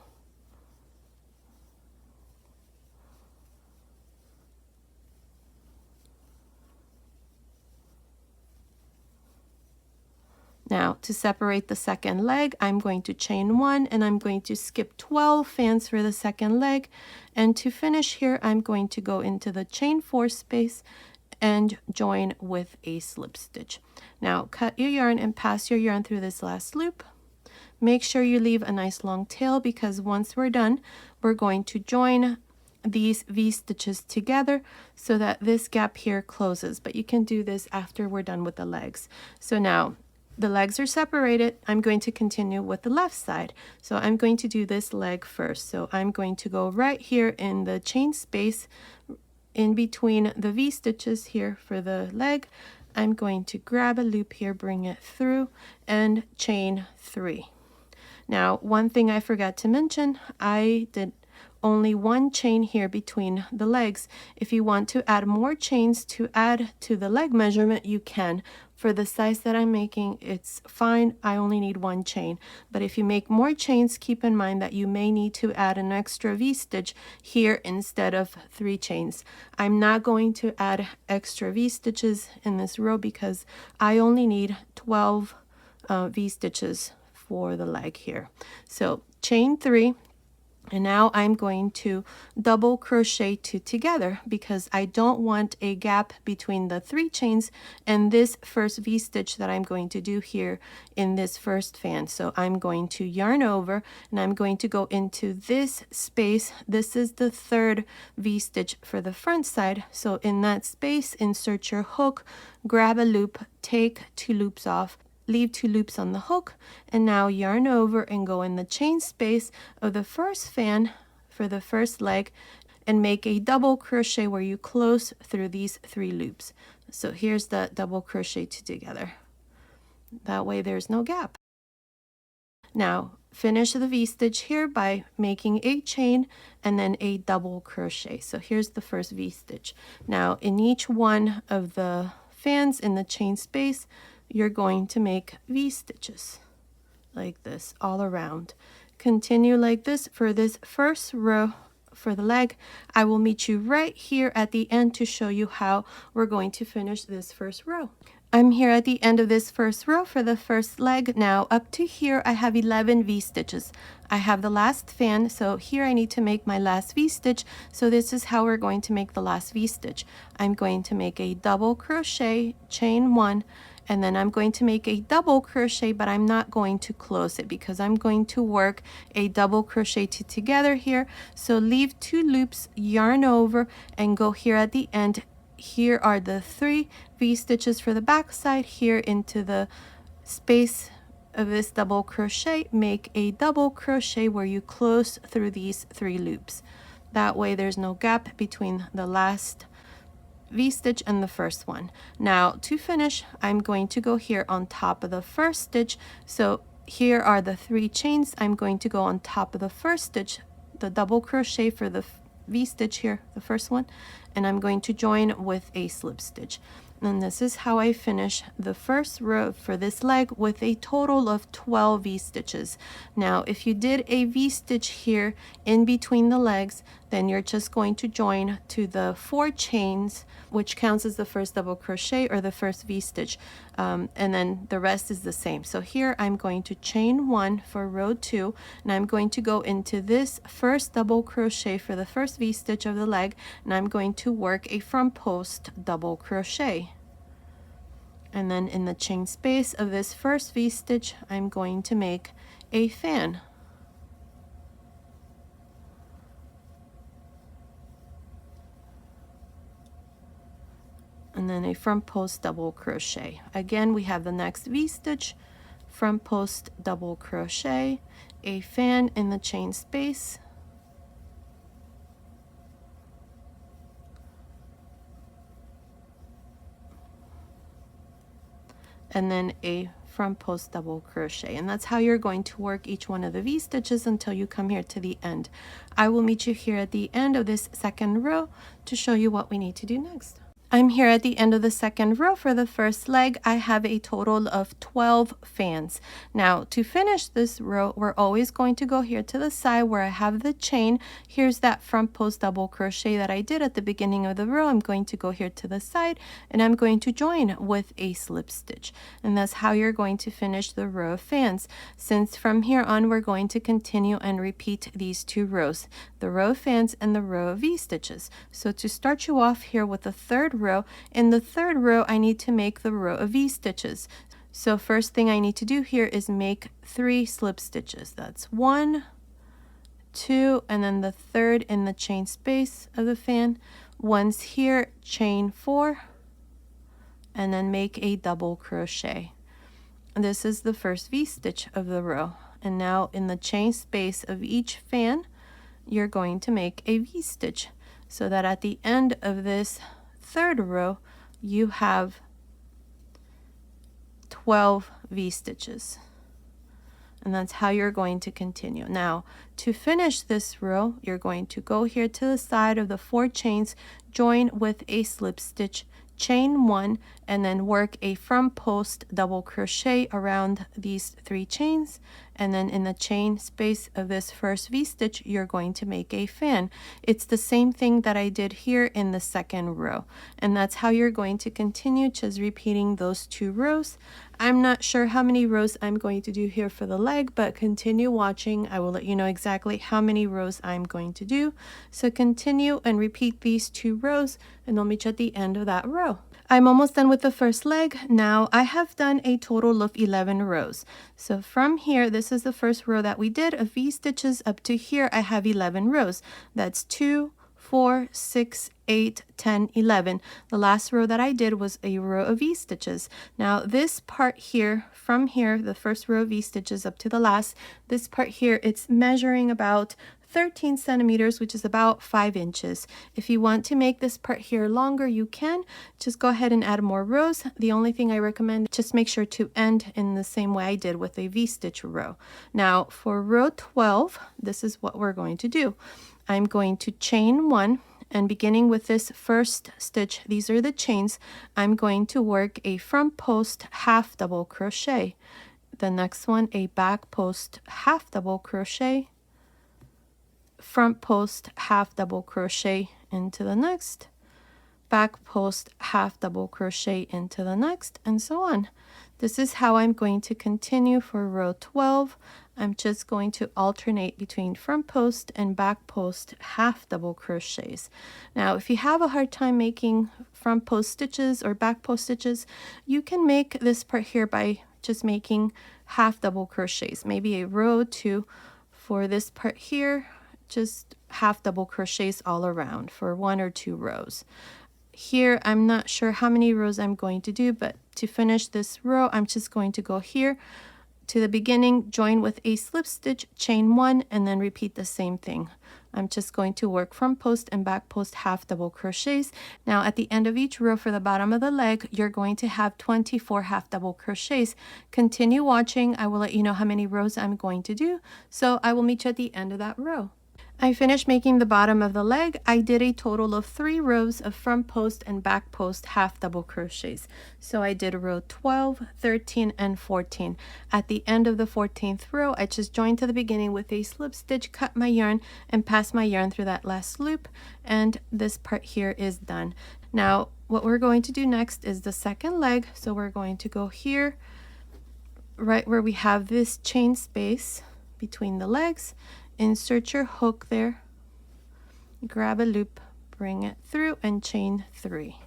Now, to separate the second leg, I'm going to chain 1, and I'm going to skip 12 fans for the second leg. And to finish here, I'm going to go into the chain 4 space and join with a slip stitch. Now, cut your yarn and pass your yarn through this last loop. Make sure you leave a nice long tail, because once we're done, we're going to join these V-stitches together so that this gap here closes. But you can do this after we're done with the legs. So now, the legs are separated. I'm going to continue with the left side. So I'm going to do this leg first. So I'm going to go right here in the chain space in between the V-stitches here for the leg. I'm going to grab a loop here, bring it through, and chain 3. Now, one thing I forgot to mention, I did only 1 chain here between the legs. If you want to add more chains to add to the leg measurement, you can. For the size that I'm making, it's fine. I only need 1 chain. But if you make more chains, keep in mind that you may need to add an extra V-stitch here instead of 3 chains. I'm not going to add extra V-stitches in this row because I only need 12 V-stitches for the leg here. So chain 3, And now I'm going to double crochet two together because I don't want a gap between the 3 chains and this first V-stitch that I'm going to do here in this first fan. So I'm going to yarn over and I'm going to go into this space. This is the 3rd V-stitch for the front side. So in that space, insert your hook, grab a loop, take 2 loops off, leave 2 loops on the hook, and now yarn over and go in the chain space of the first fan for the first leg and make a double crochet where you close through these 3 loops. So here's the double crochet two together. That way there's no gap. Now finish the V-stitch here by making a chain and then a double crochet. So here's the first V-stitch. Now in each one of the fans in the chain space, you're going to make V-stitches like this all around. Continue like this for this first row for the leg. I will meet you right here at the end to show you how we're going to finish this first row. I'm here at the end of this first row for the first leg. Now up to here I have 11 V-stitches. I have the last fan, so here I need to make my last V-stitch. So this is how we're going to make the last V-stitch. I'm going to make a double crochet, chain 1, and then I'm going to make a double crochet, but I'm not going to close it because I'm going to work a double crochet two together here. So leave 2 loops, yarn over, and go here at the end. Here are the 3 V-stitches for the back side. Here into the space of this double crochet, make a double crochet where you close through these 3 loops. That way there's no gap between the last V-stitch and the first one. Now to finish, I'm going to go here on top of the first stitch. So here are the 3 chains. I'm going to go on top of the first stitch, the double crochet for the V-stitch here, the first one, and I'm going to join with a slip stitch. And this is how I finish the first row for this leg with a total of 12 V-stitches. Now, if you did a V-stitch here in between the legs, then you're just going to join to the 4 chains, which counts as the first double crochet or the first V-stitch, and then the rest is the same. So here I'm going to chain 1 for row 2, and I'm going to go into this first double crochet for the first V-stitch of the leg, and I'm going to work a front post double crochet. And then in the chain space of this first V-stitch, I'm going to make a fan. And then a front post double crochet. Again, we have the next V-stitch, front post double crochet, a fan in the chain space, and then a front post double crochet. And that's how you're going to work each one of the V-stitches until you come here to the end. I will meet you here at the end of this second row to show you what we need to do next. I'm here at the end of the second row for the first leg. I have a total of 12 fans. Now to finish this row, we're always going to go here to the side where I have the chain. Here's that front post double crochet that I did at the beginning of the row. I'm going to go here to the side and I'm going to join with a slip stitch. And that's how you're going to finish the row of fans. Since from here on, we're going to continue and repeat these 2 rows, the row of fans and the row of V-stitches. So to start you off here with the third row, in the third row I need to make the row of V-stitches. So first thing I need to do here is make 3 slip stitches. That's 1, 2, and then the third in the chain space of the fan. Once here, chain 4, and then make a double crochet. This is the first V-stitch of the row. And now in the chain space of each fan, you're going to make a V-stitch so that at the end of this third row you have 12 V-stitches. And that's how you're going to continue. Now to finish this row, you're going to go here to the side of the 4 chains, join with a slip stitch, chain 1, and then work a front post double crochet around these 3 chains, and then in the chain space of this first V-stitch you're going to make a fan. It's the same thing that I did here in the second row, and that's how you're going to continue, just repeating those 2 rows. I'm not sure how many rows I'm going to do here for the leg, but continue watching. I will let you know exactly how many rows I'm going to do. So continue and repeat these 2 rows, and I'll meet you at the end of that row. I'm almost done with the first leg. Now I have done a total of 11 rows. So from here, this is the first row that we did of V-stitches up to here. I have 11 rows. That's 2, 4, 6, 8, 10, 11. The last row that I did was a row of V-stitches. Now this part here, from here, the first row of V-stitches up to the last, this part here, it's measuring about 13 centimeters, which is about 5 inches. If you want to make this part here longer, you can. Just go ahead and add more rows. The only thing I recommend, just make sure to end in the same way I did with a V-stitch row. Now for row 12, this is what we're going to do. I'm going to chain 1, and beginning with this first stitch, these are the chains, I'm going to work a front post half double crochet. The next one, a back post half double crochet, front post half double crochet into the next, back post half double crochet into the next, and so on. This is how I'm going to continue for row 12. I'm just going to alternate between front post and back post half double crochets. Now if you have a hard time making front post stitches or back post stitches, you can make this part here by just making half double crochets, maybe a row or 2 for this part here, just half double crochets all around for 1 or 2 rows. Here I'm not sure how many rows I'm going to do, but to finish this row I'm just going to go here to the beginning, join with a slip stitch, chain 1, and then repeat the same thing. I'm just going to work front post and back post half double crochets. Now at the end of each row for the bottom of the leg, you're going to have 24 half double crochets. Continue watching. I will let you know how many rows I'm going to do. So I will meet you at the end of that row. I finished making the bottom of the leg. I did a total of 3 rows of front post and back post half double crochets. So I did row 12, 13, and 14. At the end of the 14th row, I just joined to the beginning with a slip stitch, cut my yarn, and passed my yarn through that last loop, and this part here is done. Now what we're going to do next is the second leg. So we're going to go here, right where we have this chain space between the legs. Insert your hook there, grab a loop, bring it through, and chain 3.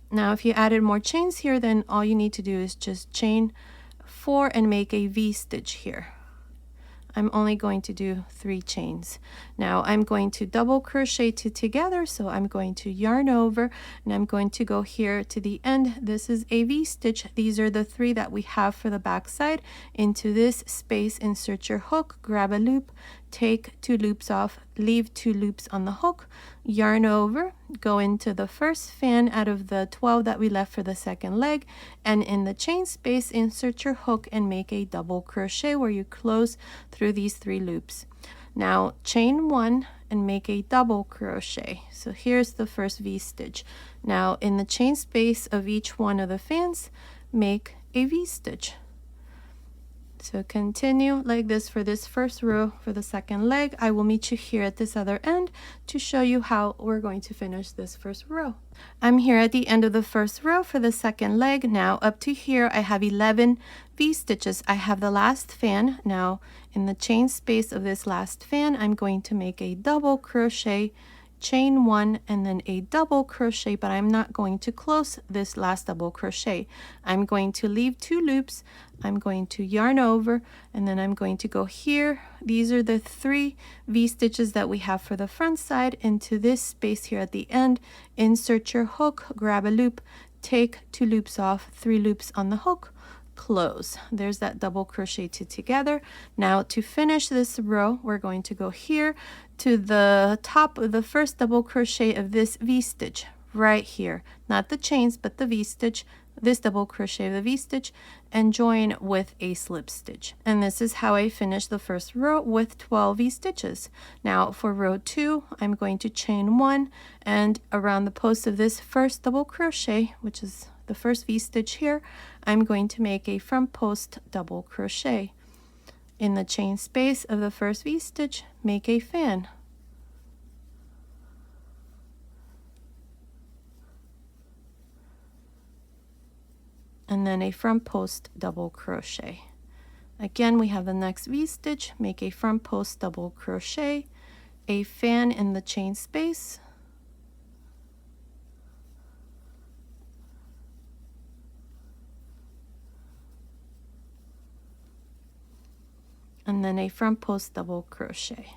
Now if you added more chains here, then all you need to do is just chain 4 and make a V-stitch here. I'm only going to do 3 chains. Now I'm going to double crochet 2 together, so I'm going to yarn over and I'm going to go here to the end. This is a V-stitch. These are the 3 that we have for the back side. Into this space, insert your hook, grab a loop, take 2 loops off, leave 2 loops on the hook, yarn over, go into the first fan out of the 12 that we left for the second leg, and in the chain space insert your hook and make a double crochet where you close through these 3 loops. Now chain 1 and make a double crochet. So here's the first V-stitch. Now in the chain space of each one of the fans, make a V-stitch. So continue like this for this first row. For the second leg, I will meet you here at this other end to show you how we're going to finish this first row. I'm here at the end of the first row for the second leg. Now up to here I have 11 V-stitches. I have the last fan. Now in the chain space of this last fan, I'm going to make a double crochet, chain 1, and then a double crochet, but I'm not going to close this last double crochet. I'm going to leave 2 loops. I'm going to yarn over, and then I'm going to go here. These are the 3 V-stitches that we have for the front side. Into this space here at the end, insert your hook, grab a loop, take 2 loops off, 3 loops on the hook, close. There's that double crochet 2 together. Now to finish this row, we're going to go here to the top of the first double crochet of this V-stitch right here, not the chains but the V-stitch, this double crochet of the V-stitch, and join with a slip stitch. And this is how I finish the first row with 12 V-stitches. Now for row 2, I'm going to chain 1, and around the post of this first double crochet, which is the first V-stitch here, I'm going to make a front post double crochet. In the chain space of the first V-stitch, make a fan. and then a front post double crochet. Again, we have the next V-stitch, make a front post double crochet, a fan in the chain space, and then a front post double crochet.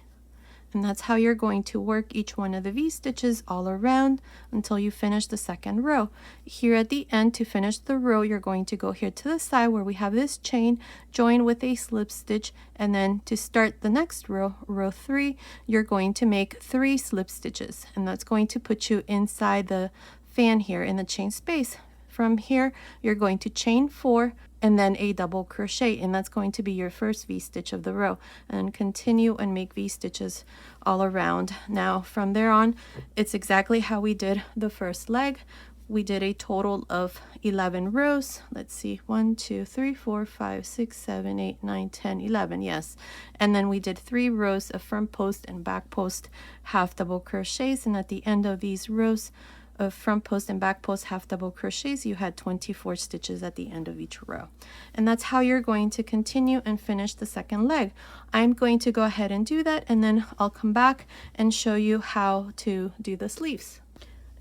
And that's how you're going to work each one of the V-stitches all around until you finish the second row. Here at the end, to finish the row, you're going to go here to the side where we have this chain, join with a slip stitch, and then to start the next row, row 3, you're going to make 3 slip stitches, and that's going to put you inside the fan here in the chain space. From here, you're going to chain 4 and then a double crochet, and that's going to be your first V-stitch of the row, and continue and make V-stitches all around. Now from there on, it's exactly how we did the first leg. We did a total of 11 rows. Let's see, 1 2 3 4 5 6 7 8 9 10 11, yes. And then we did 3 rows of front post and back post half double crochets, and at the end of these rows of front post and back post half double crochets, you had 24 stitches at the end of each row. And that's how you're going to continue and finish the second leg. I'm going to go ahead and do that, and then I'll come back and show you how to do the sleeves.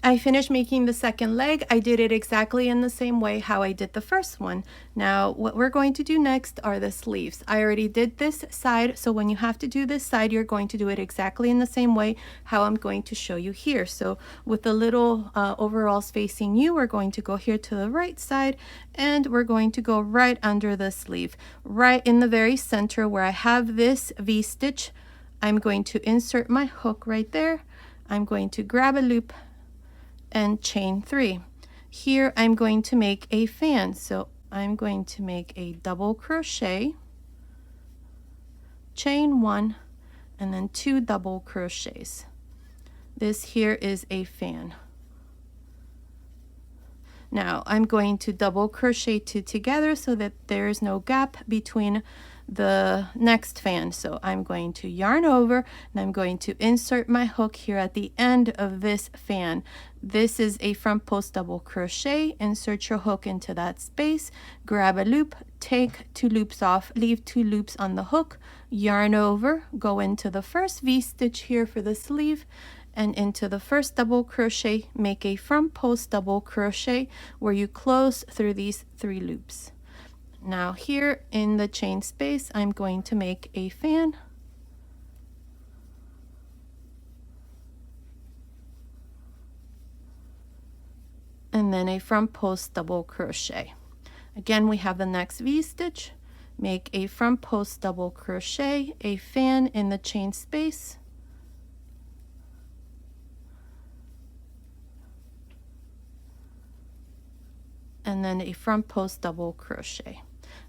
I finished making the second leg. I did it exactly in the same way how I did the first one. Now what we're going to do next are the sleeves. I already did this side, so when you have to do this side, you're going to do it exactly in the same way how I'm going to show you here. So with the little overalls facing you, we're going to go here to the right side, and we're going to go right under the sleeve. Right in the very center where I have this V-stitch, I'm going to insert my hook right there. I'm going to grab a loop and chain 3. Here I'm going to make a fan, so I'm going to make a double crochet, chain 1, and then 2 double crochets. This here is a fan. Now I'm going to double crochet 2 together so that there is no gap between the next fan. So I'm going to yarn over, and I'm going to insert my hook here at the end of this fan. This is a front post double crochet. Insert your hook into that space, grab a loop, take 2 loops off, leave 2 loops on the hook, yarn over, go into the first V-stitch here for the sleeve, and into the first double crochet, make a front post double crochet where you close through these 3 loops. Now here in the chain space, I'm going to make a fan, and then a front post double crochet. Again, we have the next V-stitch, make a front post double crochet, a fan in the chain space, and then a front post double crochet.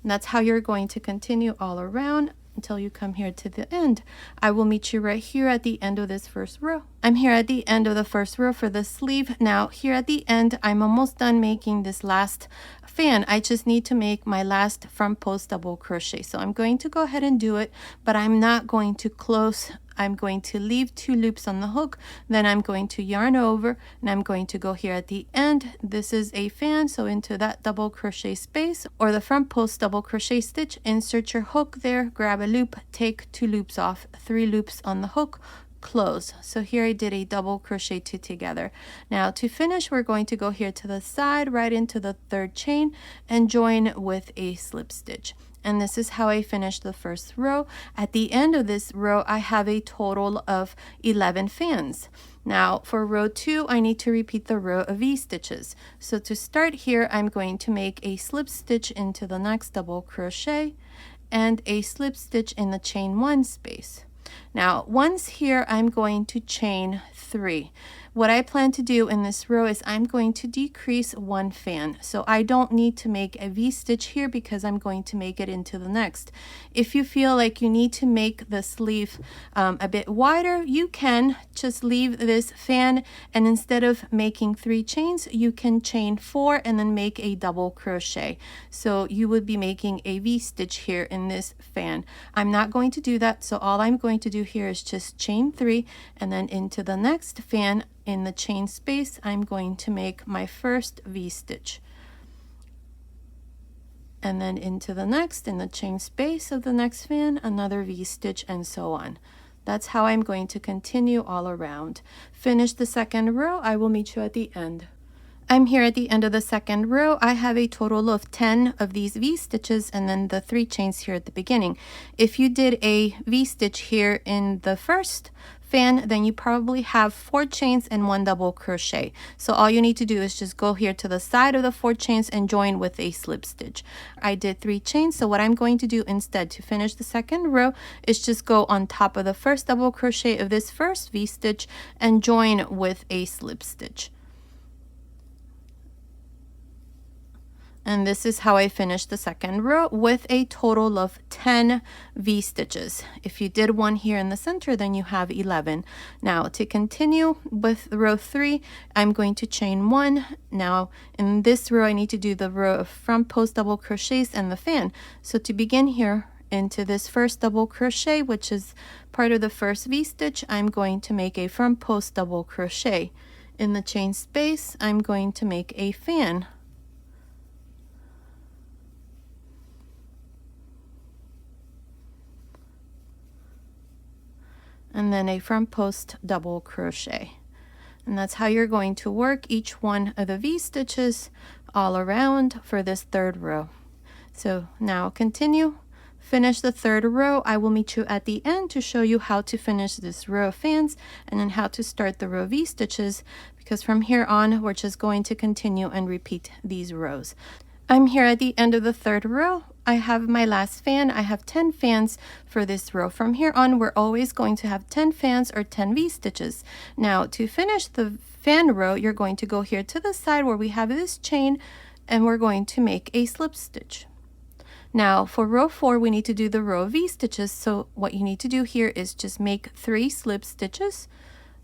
And that's how you're going to continue all around until you come here to the end. I will meet you right here at the end of this first row. I'm here at the end of the first row for the sleeve. Now here at the end, I'm almost done making this last fan. I just need to make my last front post double crochet. So I'm going to go ahead and do it, but I'm not going to close. I'm going to leave 2 loops on the hook, then I'm going to yarn over, and I'm going to go here at the end. This is a fan, so into that double crochet space or the front post double crochet stitch, insert your hook there, grab a loop, take 2 loops off, 3 loops on the hook, close. So here I did a double crochet 2 together. Now to finish, we're going to go here to the side, right into the 3rd chain, and join with a slip stitch. And this is how I finished the first row. At the end of this row, I have a total of 11 fans. Now for row 2, I need to repeat the row of V-stitches. So to start here, I'm going to make a slip stitch into the next double crochet and a slip stitch in the chain 1 space. Now once here, I'm going to chain 3. What I plan to do in this row is I'm going to decrease 1 fan. So I don't need to make a V-stitch here because I'm going to make it into the next. If you feel like you need to make the sleeve a bit wider, you can just leave this fan, and instead of making 3 chains, you can chain 4 and then make a double crochet. So you would be making a V-stitch here in this fan. I'm not going to do that, so all I'm going to do here is just chain 3, and then into the next fan in the chain space, I'm going to make my first V-stitch. and then into the next, in the chain space of the next fan, another V-stitch, and so on. That's how I'm going to continue all around. Finish the second row. I will meet you at the end. I'm here at the end of the second row. I have a total of 10 of these V-stitches and then the 3 chains here at the beginning. If you did a V-stitch here in the first fan, then you probably have 4 chains and 1 double crochet. So all you need to do is just go here to the side of the 4 chains and join with a slip stitch. I did 3 chains, so what I'm going to do instead to finish the second row is just go on top of the first double crochet of this first V-stitch and join with a slip stitch. And this is how I finished the second row with a total of 10 V-stitches. If you did one here in the center, then you have 11. Now to continue with row 3, I'm going to chain 1. Now in this row, I need to do the row of front post double crochets and the fan. So to begin here, into this first double crochet, which is part of the first V-stitch, I'm going to make a front post double crochet. In the chain space, I'm going to make a fan. And then a front post double crochet. And that's how you're going to work each one of the V-stitches all around for this third row. So now continue, finish the third row. I will meet you at the end to show you how to finish this row of fans and then how to start the row V-stitches, because from here on we're just going to continue and repeat these rows. I'm here at the end of the third row. I have my last fan. I have 10 fans for this row. From here on, we're always going to have 10 fans or 10 V-stitches. Now, to finish the fan row, you're going to go here to the side where we have this chain, and we're going to make a slip stitch. Now, for row 4, we need to do the row of V-stitches. So what you need to do here is just make 3 slip stitches.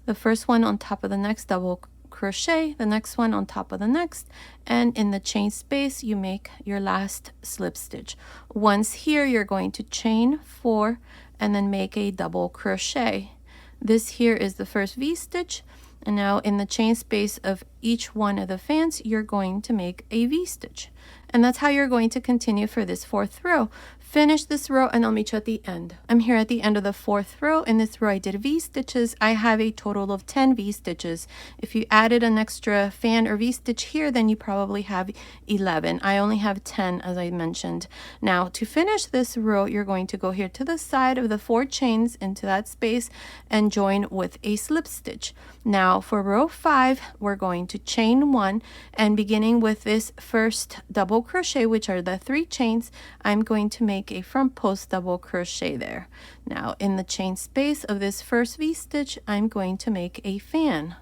The first one on top of the next double crochet, the next one on top of the next, and in the chain space you make your last slip stitch. Once here, you're going to chain 4 and then make a double crochet. This here is the first V-stitch, and now in the chain space of each one of the fans you're going to make a V-stitch. And that's how you're going to continue for this fourth row. Finish this row and I'll meet you at the end. I'm here at the end of the fourth row. In this row I did V-stitches. I have a total of 10 V-stitches. If you added an extra fan or V-stitch here, then you probably have 11. I only have 10, as I mentioned. Now to finish this row, you're going to go here to the side of the 4 chains into that space and join with a slip stitch. Now for row 5, we're going to chain 1, and beginning with this first double crochet, which are the 3 chains, I'm going to make a front post double crochet there. Now in the chain space of this first V-stitch, I'm going to make a fan.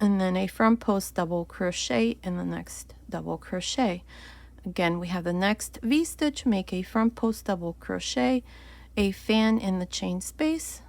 And then a front post double crochet in the next double crochet. Again, we have the next V-stitch, make a front post double crochet, a fan in the chain space,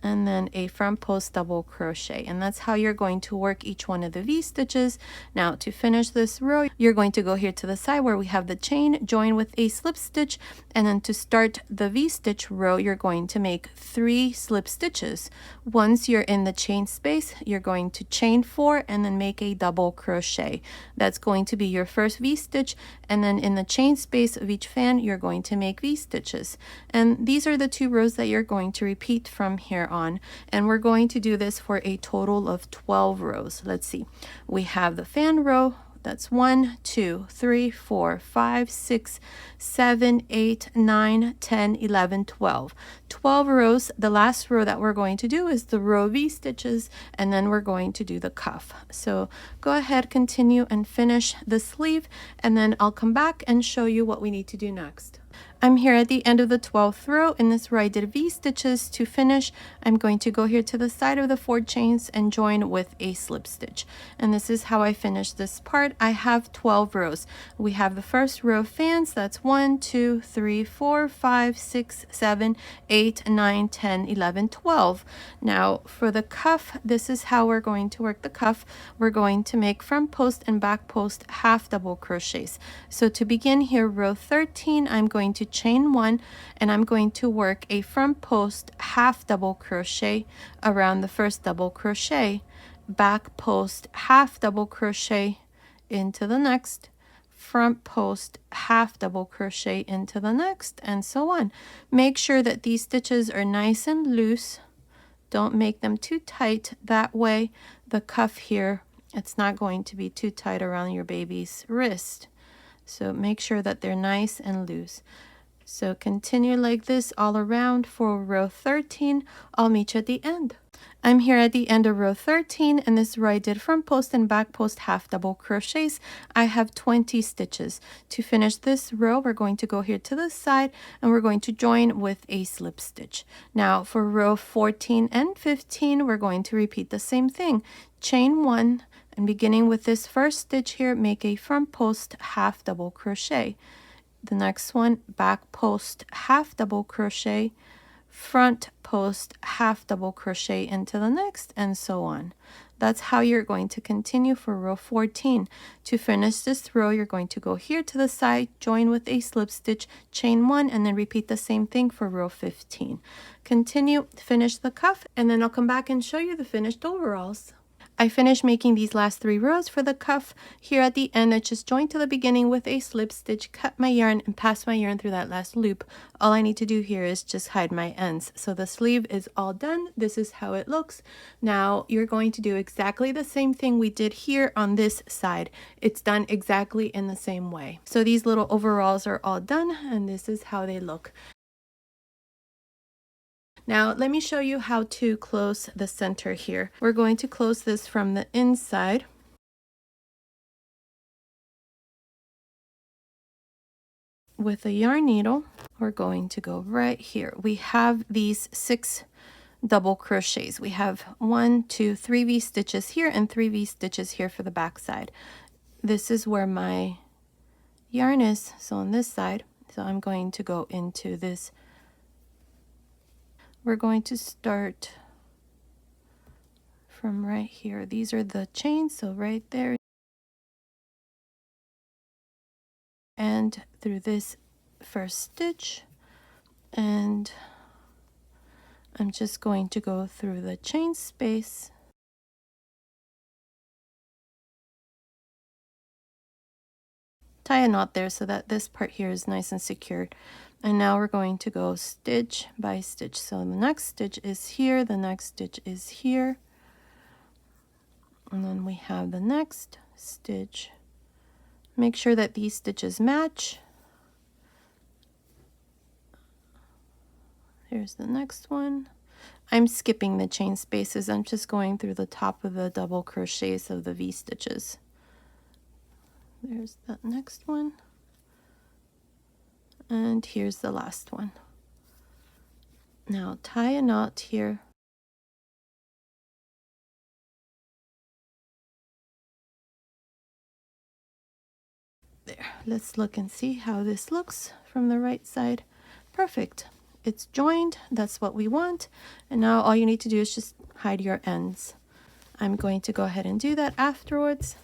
and then a front post double crochet. And that's how you're going to work each one of the V-stitches. Now to finish this row, you're going to go here to the side where we have the chain, join with a slip stitch, and then to start the V-stitch row, you're going to make 3 slip stitches. Once you're in the chain space, you're going to chain 4 and then make a double crochet. That's going to be your first V-stitch, and then in the chain space of each fan, you're going to make V-stitches. And these are the 2 rows that you're going to repeat from here on, and we're going to do this for a total of 12 rows. Let's see, we have the fan row. That's 1, 2, 3, 4, 5, 6, 7, 8, 9, 10, 11, 12. 12 rows. The last row that we're going to do is the row V-stitches, and then we're going to do the cuff. So go ahead, continue and finish the sleeve, and then I'll come back and show you what we need to do next. I'm here at the end of the 12th row. In this row I did V-stitches. To finish, I'm going to go here to the side of the 4 chains and join with a slip stitch. And this is how I finish this part. I have 12 rows. We have the first row of fans. That's 1, 2, 3, 4, 5, 6, 7, 8, 9, 10, 11, 12. Now for the cuff, this is how we're going to work the cuff. We're going to make front post and back post half double crochets. So to begin here, row 13, I'm going to chain 1, and I'm going to work a front post half double crochet around the first double crochet, back post half double crochet into the next, front post half double crochet into the next, and so on. Make sure that these stitches are nice and loose. Don't make them too tight. That way the cuff here, it's not going to be too tight around your baby's wrist. So make sure that they're nice and loose. So continue like this all around for row 13. I'll meet you at the end. I'm here at the end of row 13, and this is where I did front post and back post half double crochets. I have 20 stitches. To finish this row, we're going to go here to the side and we're going to join with a slip stitch. Now for row 14 and 15, we're going to repeat the same thing. Chain 1, and beginning with this first stitch here, make a front post half double crochet. The next one, back post half double crochet, front post half double crochet into the next, and so on. That's how you're going to continue for row 14. To finish this row, you're going to go here to the side, join with a slip stitch, chain 1, and then repeat the same thing for row 15. Continue, finish the cuff, and then I'll come back and show you the finished overalls. I finished making these last 3 rows for the cuff. Here at the end, I just joined to the beginning with a slip stitch, cut my yarn, and pass my yarn through that last loop. All I need to do here is just hide my ends. So the sleeve is all done. This is how it looks. Now you're going to do exactly the same thing we did here on this side. It's done exactly in the same way. So these little overalls are all done, and this is how they look. Now let me show you how to close the center here. We're going to close this from the inside. With a yarn needle, we're going to go right here. We have these 6 double crochets. We have 1, 2, 3 V stitches here and 3 V stitches here for the back side. This is where my yarn is, so on this side. So I'm going to go into this. We're going to start from right here. These are the chains, so right there. And through this first stitch, and I'm just going to go through the chain space. Tie a knot there so that this part here is nice and secured. And now we're going to go stitch by stitch. So the next stitch is here, the next stitch is here, and then we have the next stitch. Make sure that these stitches match. Here's the next one. I'm skipping the chain spaces. I'm just going through the top of the double crochets of the V stitches. There's that next one. And here's the last one. Now tie a knot here. There, let's look and see how this looks from the right side. Perfect. It's joined, that's what we want. And now all you need to do is just hide your ends. I'm going to go ahead and do that afterwards.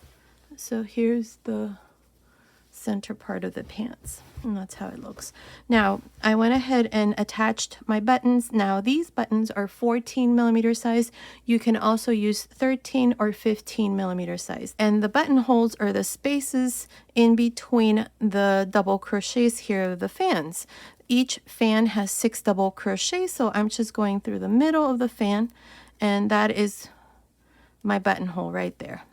So here's the center part of the pants, and that's how it looks. Now I went ahead and attached my buttons. Now these buttons are 14mm size. You can also use 13 or 15mm size, and the buttonholes are the spaces in between the double crochets here of the fans. Each fan has 6 double crochets, so I'm just going through the middle of the fan, and that is my buttonhole right there.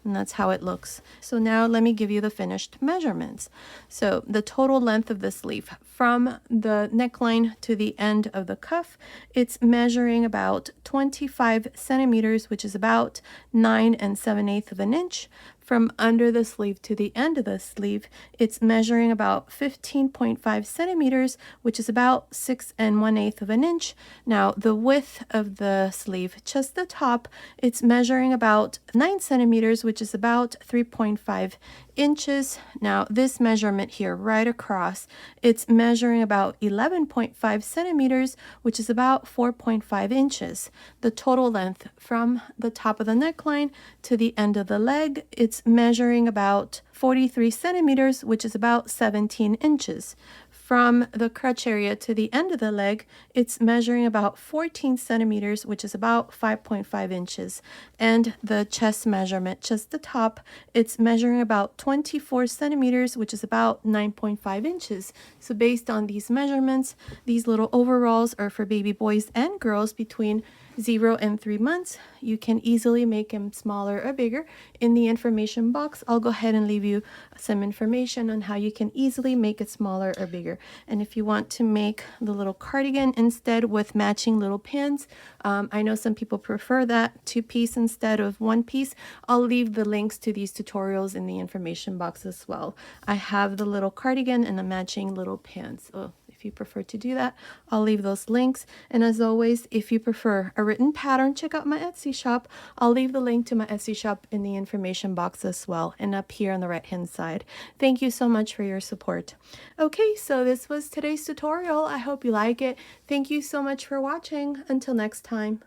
And that's how it looks. So now let me give you the finished measurements. So the total length of the sleeve from the neckline to the end of the cuff, it's measuring about 25 centimeters, which is about 9 7/8 of an inch. From under the sleeve to the end of the sleeve, it's measuring about 15.5 centimeters, which is about 6 1/8 of an inch. Now the width of the sleeve, just the top, it's measuring about 9 centimeters, which is about 3.5 inches. Now this measurement here right across, it's measuring about 11.5 centimeters, which is about 4.5 inches. The total length from the top of the neckline to the end of the leg, it's measuring about 43 centimeters, which is about 17 inches. From the crotch area to the end of the leg, it's measuring about 14 centimeters, which is about 5.5 inches. And the chest measurement, just the top, it's measuring about 24 centimeters, which is about 9.5 inches. So based on these measurements, these little overalls are for baby boys and girls between 0 and 3 months. You can easily make them smaller or bigger. In the information box, I'll go ahead and leave you some information on how you can easily make it smaller or bigger. And if you want to make the little cardigan instead with matching little pins, I know some people prefer that 2-piece instead of 1-piece. I'll leave the links to these tutorials in the information box as well. I have the little cardigan and the matching little pins. If you prefer to do that, I'll leave those links. And as always, if you prefer a written pattern, check out my Etsy shop. I'll leave the link to my Etsy shop in the information box as well, and up here on the right hand side. Thank you so much for your support. Okay, so this was today's tutorial. I hope you like it. Thank you so much for watching. Until next time.